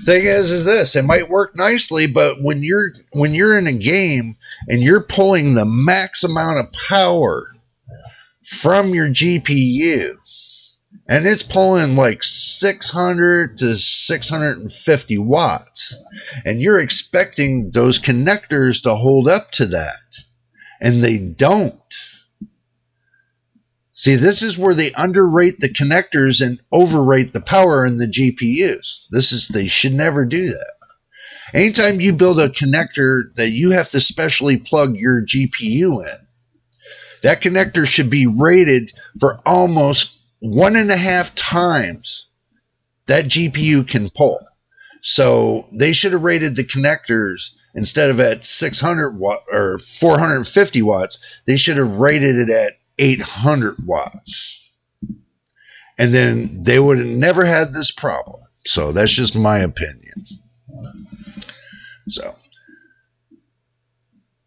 thing is this, it might work nicely, but when you're in a game and you're pulling the max amount of power from your GPU, and it's pulling like 600 to 650 watts, and you're expecting those connectors to hold up to that, and they don't. See, this is where they underrate the connectors and overrate the power in the GPUs. They should never do that. Anytime you build a connector that you have to specially plug your GPU in, that connector should be rated for almost 1.5 times that GPU can pull. So they should have rated the connectors instead of at 600 watt or 450 watts, they should have rated it at 800 watts. And then they would have never had this problem. So that's just my opinion. So,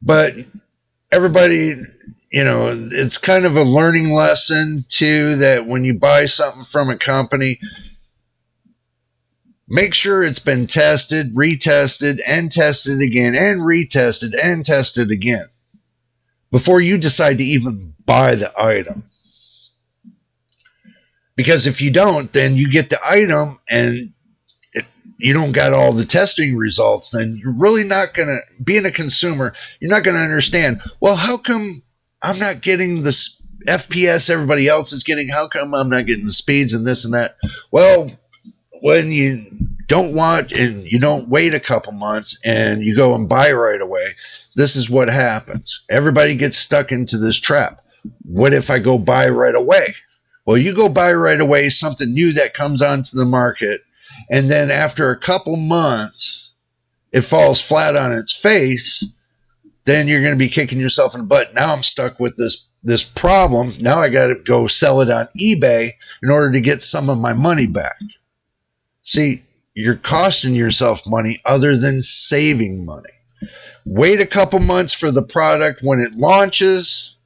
but everybody, you know, it's kind of a learning lesson too, that when you buy something from a company, make sure it's been tested, retested, and tested again, and retested, and tested again before you decide to even buy the item. Because if you don't, then you get the item and you don't got all the testing results, then you're really not going to, being a consumer, you're not going to understand, well, how come I'm not getting the FPS everybody else is getting? How come I'm not getting the speeds and this and that? Well, when you don't want and you don't wait a couple months and you go and buy right away, this is what happens. Everybody gets stuck into this trap. What if I go buy right away? Well, you go buy right away something new that comes onto the market, and then after a couple months, it falls flat on its face, then you're going to be kicking yourself in the butt. Now I'm stuck with this problem. Now I got to go sell it on eBay in order to get some of my money back. See, you're costing yourself money other than saving money. Wait a couple months for the product when it launches.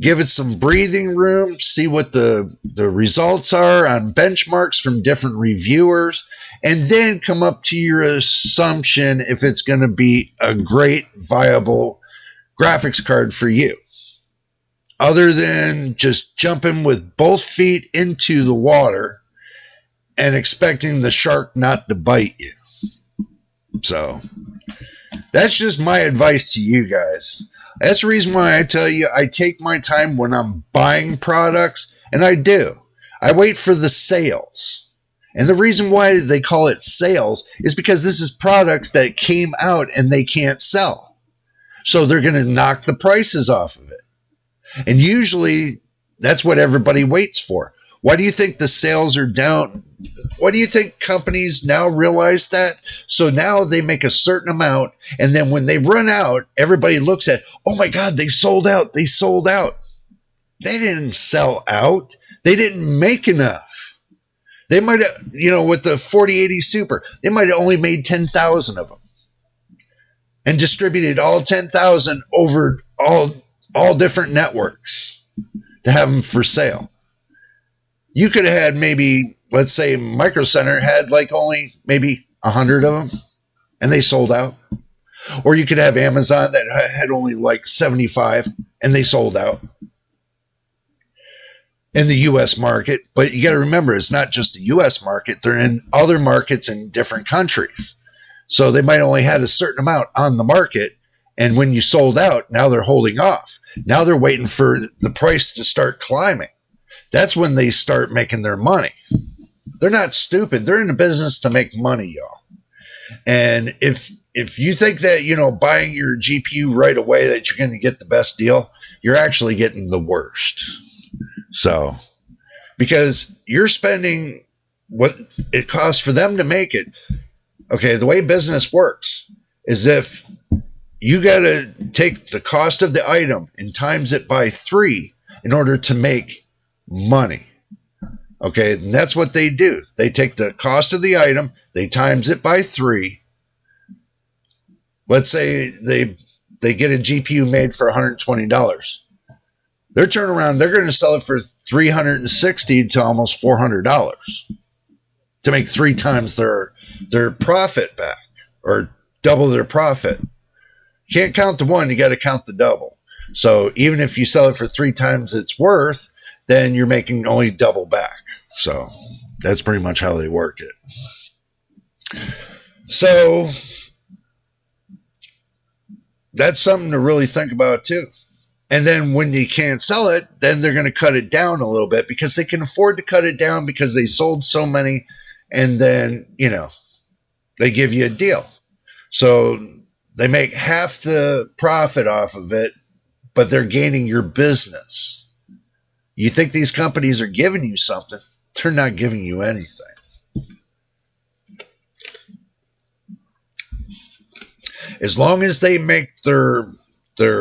Give it some breathing room. See what the results are on benchmarks from different reviewers. And then come up to your assumption if it's going to be a great, viable graphics card for you. Other than just jumping with both feet into the water and expecting the shark not to bite you. So that's just my advice to you guys. That's the reason why I tell you I take my time when I'm buying products, and I do. I wait for the sales. And the reason why they call it sales is because this is products that came out and they can't sell. So they're going to knock the prices off of it. And usually that's what everybody waits for. Why do you think the sales are down? Why do you think companies now realize that? So now they make a certain amount, and then when they run out, everybody looks at, oh my God, they sold out. They sold out. They didn't sell out. They didn't make enough. They might have, with the 4080 Super, they might have only made 10,000 of them and distributed all 10,000 over all different networks to have them for sale. You could have had maybe, let's say Micro Center had like only maybe 100 of them and they sold out. Or you could have Amazon that had only like 75 and they sold out in the U.S. market. But you got to remember, it's not just the U.S. market. They're in other markets in different countries. So they might only had a certain amount on the market. And when you sold out, now they're holding off. Now they're waiting for the price to start climbing. That's when they start making their money. They're not stupid. They're in the business to make money, y'all. And if you think that, buying your GPU right away, that you're going to get the best deal, you're actually getting the worst. So, because you're spending what it costs for them to make it. Okay, the way business works is if you got to take the cost of the item and times it by 3 in order to make money. Okay, and that's what they do. They take the cost of the item, they times it by 3. Let's say they get a GPU made for $120. Their turnaround, they're going to sell it for $360 to almost $400 to make 3 times their profit back, or double their profit. You can't count the one, you got to count the double. So even if you sell it for 3 times its worth, then you're making only double back. So that's pretty much how they work it. So that's something to really think about too. And then when you can't sell it, then they're going to cut it down a little bit because they can afford to cut it down because they sold so many, and then, they give you a deal. So they make half the profit off of it, but they're gaining your business. You think these companies are giving you something? They're not giving you anything. As long as they make their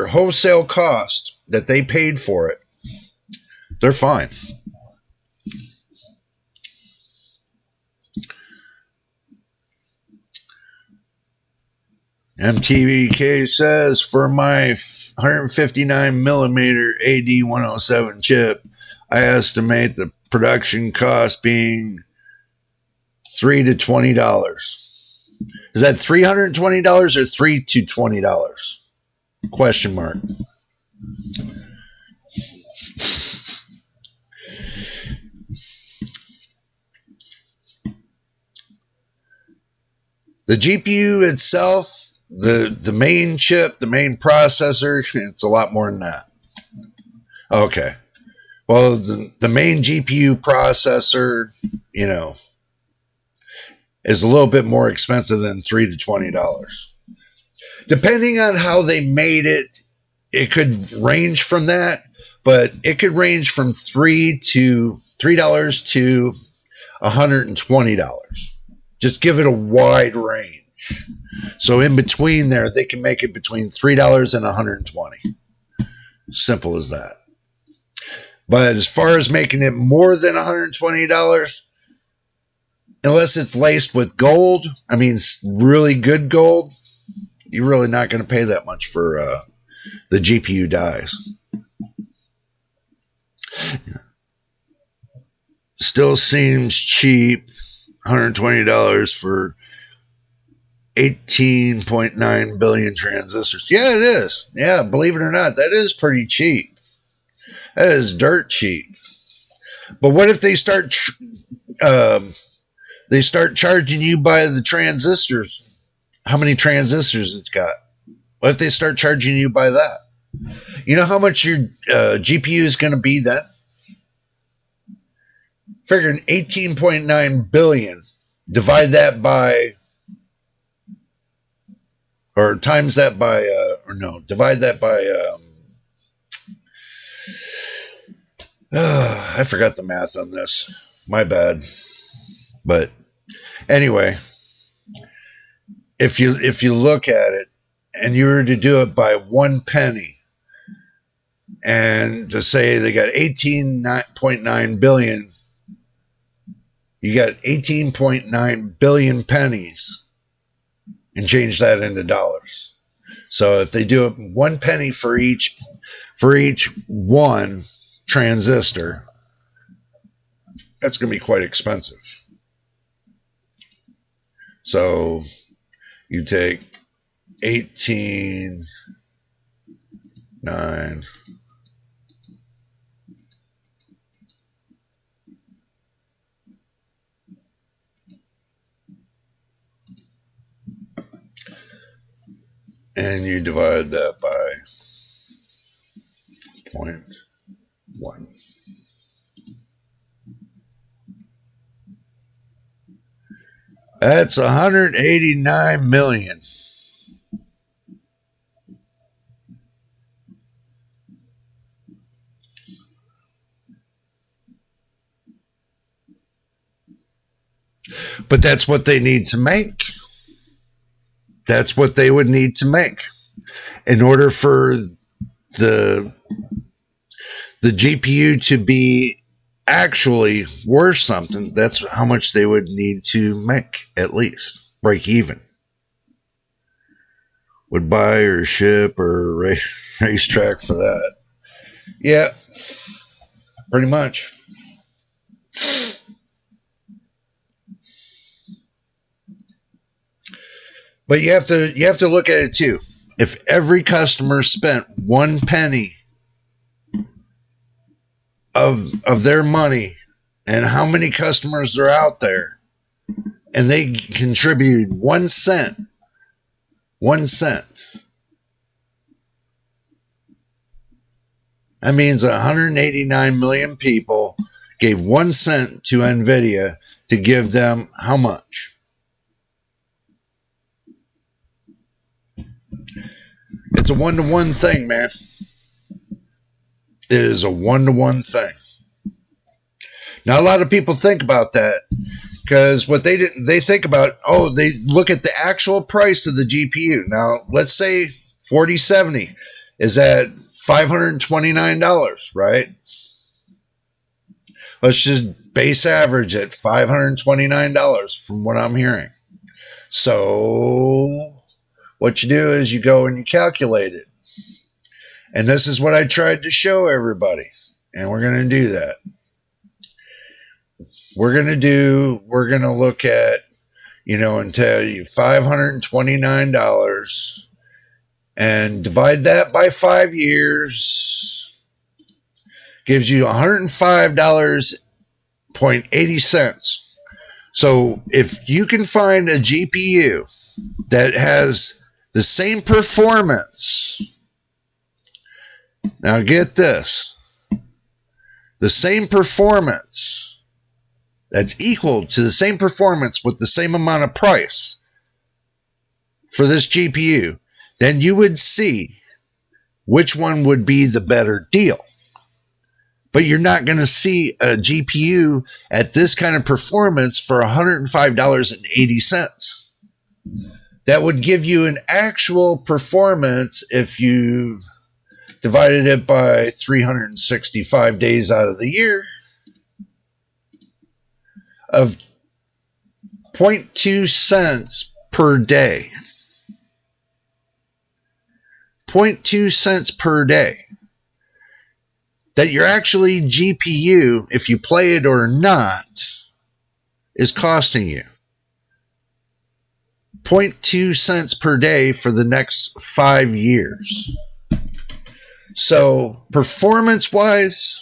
wholesale cost that they paid for it, they're fine. MTBK says, for my 159 millimeter AD107 chip, I estimate the production cost being $3 to $20. Is that $320 or $3 to $20? Question mark. The GPU itself, the main chip, the main processor, it's a lot more than that. Okay. Well, the main GPU processor, you know, is a little bit more expensive than $3 to $20. Depending on how they made it, it could range from that, but it could range from $3 to $120. Just give it a wide range. So in between there, they can make it between $3 and $120. Simple as that. But as far as making it more than $120, unless it's laced with gold, I mean, really good gold, you're really not going to pay that much for the GPU dies. Still seems cheap, $120 for 18.9 billion transistors. Yeah, it is. Yeah, believe it or not, that is pretty cheap. That is dirt cheap. But what if they start charging you by the transistors? How many transistors it's got? What if they start charging you by that? You know how much your GPU is going to be then? Figuring 18.9 billion. Divide that by, or times that by, divide that by, I forgot the math on this. My bad. But anyway, if you look at it and you were to do it by 1 penny and to say they got 18.9 billion, you got 18.9 billion pennies and change that into dollars. So if they do it 1 penny for each one transistor, that's going to be quite expensive. So you take 18.9 and you divide that by 0.1. That's 189 million. But that's what they need to make. That's what they would need to make in order for the GPU to be actually worth something. That's how much they would need to make, at least break even. Would buy or ship or racetrack for that. Yeah, pretty much. But you have to look at it too. If every customer spent 1 penny of their money, and how many customers are out there, and they contributed 1 cent, 1 cent. That means 189 million people gave 1 cent to Nvidia to give them how much? It's a one-to-one thing, man. It is a one-to-one thing. Now, a lot of people think about that Because what they think about, oh, they look at the actual price of the GPU. Now, let's say 4070 is at $529, right? Let's just base average at $529 from what I'm hearing. So what you do is you go and you calculate it. And this is what I tried to show everybody. And we're going to do that. We're going to look at, and tell you $529 and divide that by 5 years, gives you $105.80. So if you can find a GPU that has the same performance, now get this, the same performance that's equal to the same performance with the same amount of price for this GPU, then you would see which one would be the better deal. But you're not going to see a GPU at this kind of performance for $105.80. That would give you an actual performance if you divided it by 365 days out of the year of 0.2 cents per day. 0.2 cents per day. That your actually GPU, if you play it or not, is costing you 0.2 cents per day for the next 5 years. So performance-wise,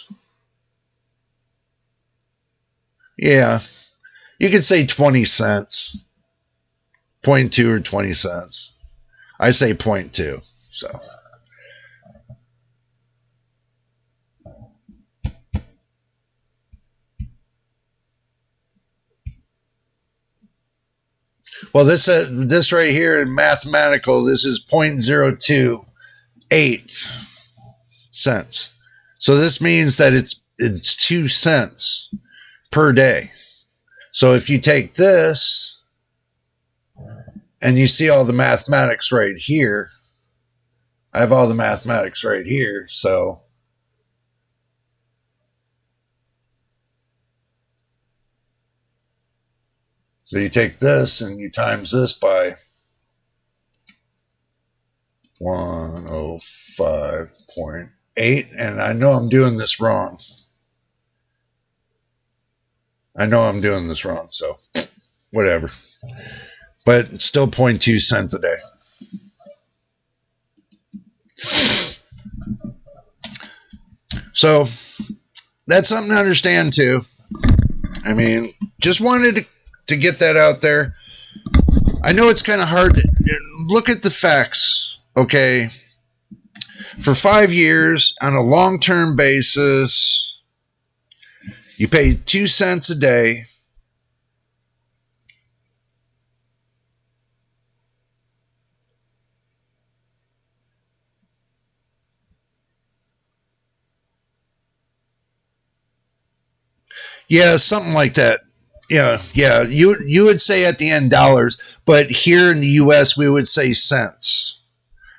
yeah, you could say 20 cents, 0.2 or 20 cents. I say 0.2, so. Well, this right here in mathematical, this is 0.028 cents. So this means that it's 2 cents per day. So if you take this and you see all the mathematics right here, I have all the mathematics right here. So you take this and you times this by 105.8, and I know I'm doing this wrong. So whatever. But it's still 0.2 cents a day. So that's something to understand too. I mean, just wanted to get that out there. I know it's kind of hard to look at the facts, okay? For 5 years on a long-term basis, you pay 2 cents a day. Yeah, something like that. Yeah. You would say at the end dollars, but here in the U.S. we would say cents.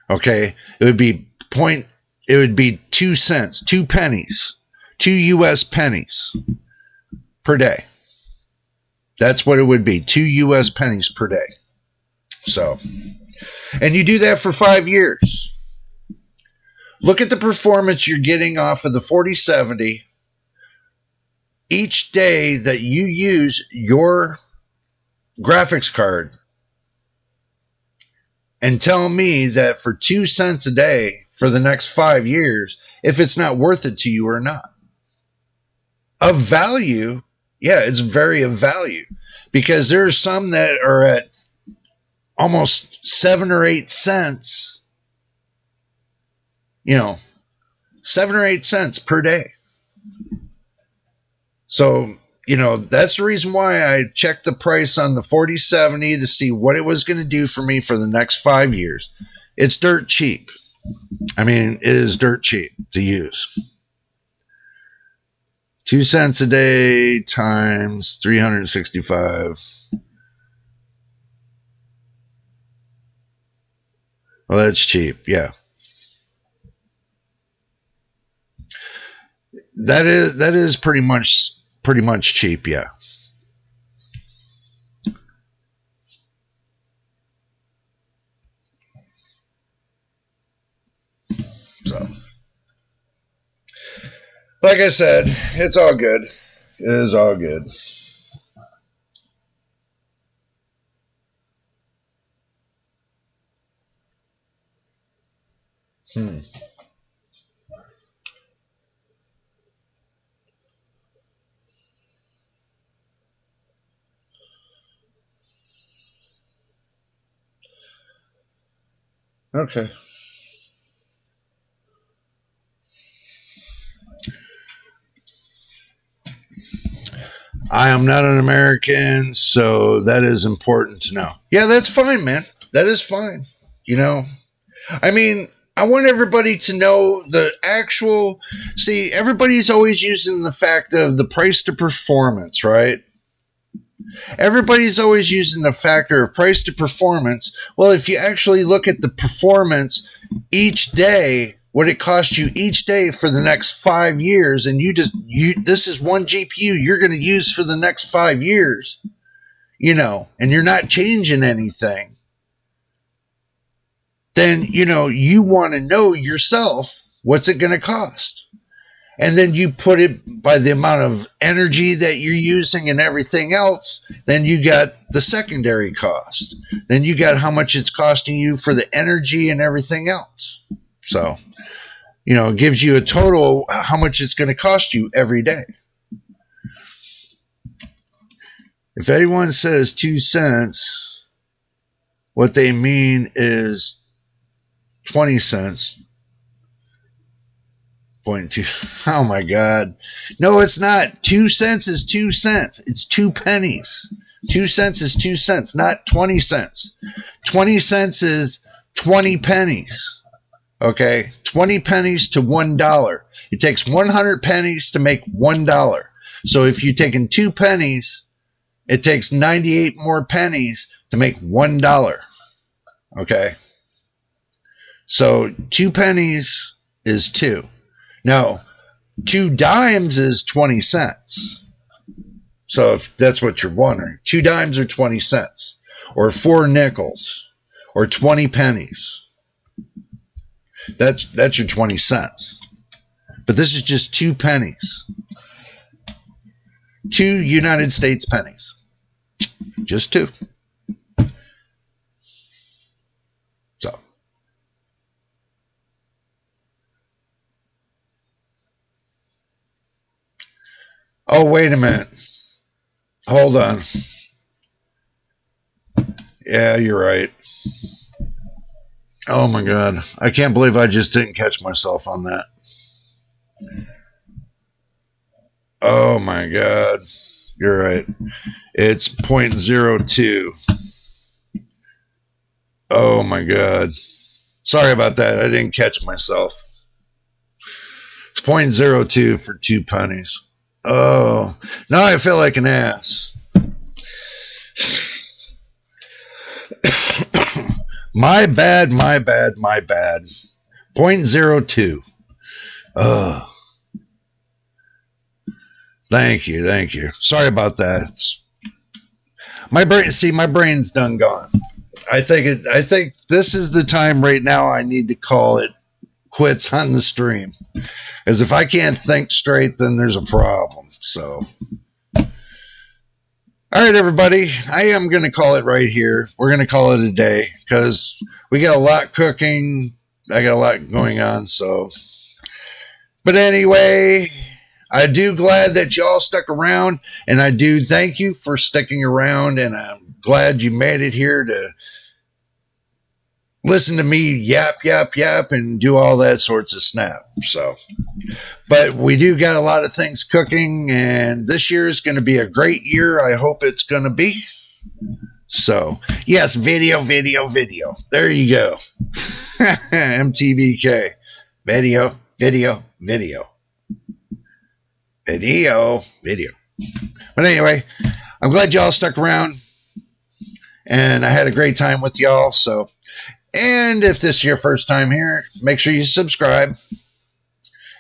Okay, it would be 2 cents, 2 pennies, 2 U.S. pennies per day. That's what it would be, 2 U.S. pennies per day. So, and you do that for 5 years. Look at the performance you're getting off of the 4070 each day that you use your graphics card, and tell me that for 2 cents a day for the next 5 years, if it's not worth it to you or not. Of value, yeah, it's very of value, because there's some that are at almost 7 or 8 cents, 7 or 8 cents per day. So, that's the reason why I checked the price on the 4070 to see what it was going to do for me for the next 5 years. It's dirt cheap. I mean, it is dirt cheap to use. 2 cents a day times 365. Well, that's cheap. Yeah. That is pretty much cheap, yeah. So, like I said, it's all good. It is all good. Okay. I am not an American, so that is important to know. Yeah, that's fine, man. That is fine. You know, I mean, I want everybody to know the actual. See, everybody's always using the fact of the price to performance, right? Everybody's always using the factor of price to performance. Well, if you actually look at the performance each day, what it costs you each day for the next 5 years, and this is one GPU you're going to use for the next 5 years, and you're not changing anything, then, you want to know yourself, what's it going to cost? And then you put it by the amount of energy that you're using and everything else. Then you got the secondary cost. Then you got how much it's costing you for the energy and everything else. So, it gives you a total how much it's going to cost you every day. If anyone says 2 cents, what they mean is 20 cents. 0.2. Oh my God. No, it's not. 2 cents is 2 cents. It's 2 pennies. 2 cents is 2 cents, not 20 cents. 20 cents is 20 pennies. Okay? 20 pennies to $1. It takes 100 pennies to make $1. So if you're taking 2 pennies, it takes 98 more pennies to make $1. Okay? So 2 pennies is 2. Now, 2 dimes is 20 cents. So if that's what you're wondering, 2 dimes are 20 cents, or 4 nickels, or 20 pennies. That's your 20 cents. But this is just 2 pennies. 2 United States pennies. Just 2. So. Oh, wait a minute. Hold on. Yeah, you're right. Oh my God. I can't believe I just didn't catch myself on that. Oh my God. You're right. It's 0.02. Oh my God. Sorry about that. I didn't catch myself. It's 0.02 for 2 pennies. Oh, now I feel like an ass. My bad. 0.02. Oh. Thank you. Sorry about that. My brain's done gone. I think this is the time right now I need to call it quits on the stream. Because if I can't think straight, then there's a problem. So, all right, everybody. I am going to call it right here. We're going to call it a day because we got a lot cooking. I got a lot going on. So, but anyway, I do glad that y'all stuck around, and I do thank you for sticking around, and I'm glad you made it here to listen to me yap, and do all that sorts of snap. So, but we do got a lot of things cooking, and this year is going to be a great year. I hope it's going to be. So, yes, video. There you go. MTBK. Video. Video. But anyway, I'm glad y'all stuck around, and I had a great time with y'all. So, and if this is your first time here, make sure you subscribe.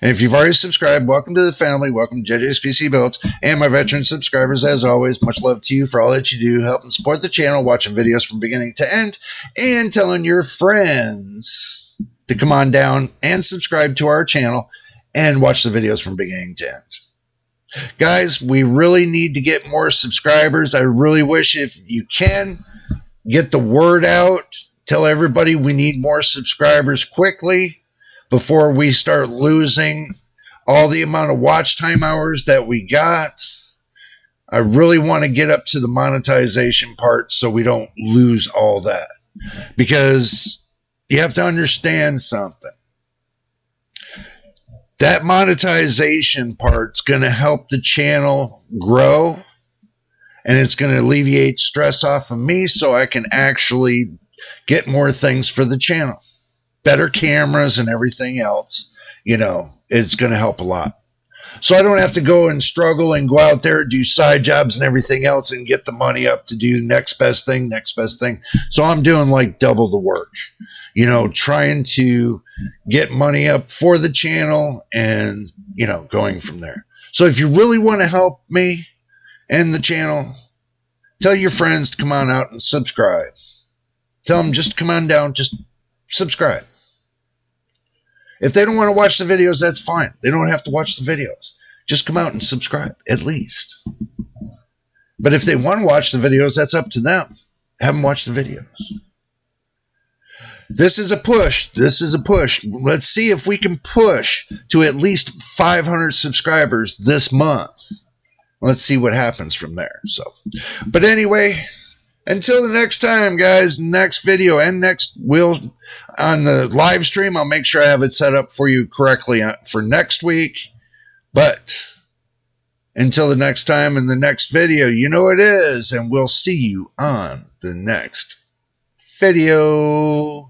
And if you've already subscribed, welcome to the family. Welcome to JJ's PC Builds. And my veteran subscribers, as always, much love to you for all that you do, helping support the channel, watching videos from beginning to end, and telling your friends to come on down and subscribe to our channel and watch the videos from beginning to end. Guys, we really need to get more subscribers. I really wish if you can, get the word out. Tell everybody we need more subscribers quickly before we start losing all the amount of watch time hours that we got. I really want to get up to the monetization part so we don't lose all that. Because you have to understand something. That monetization part's going to help the channel grow, and it's going to alleviate stress off of me so I can actually get more things for the channel. Better cameras and everything else, you know, it's going to help a lot. So I don't have to go and struggle and go out there, do side jobs and everything else and get the money up to do next best thing. So I'm doing like double the work, you know, trying to get money up for the channel and, you know, going from there. So if you really want to help me and the channel, tell your friends to come on out and subscribe. Tell them just come on down, just subscribe. If they don't want to watch the videos, that's fine. They don't have to watch the videos. Just come out and subscribe, at least. But if they want to watch the videos, that's up to them. Have them watch the videos. This is a push. Let's see if we can push to at least 500 subscribers this month. Let's see what happens from there. So, but anyway, until the next time, guys, next video and next on the live stream, I'll make sure I have it set up for you correctly for next week. But until the next time in the next video, you know it is, and we'll see you on the next video.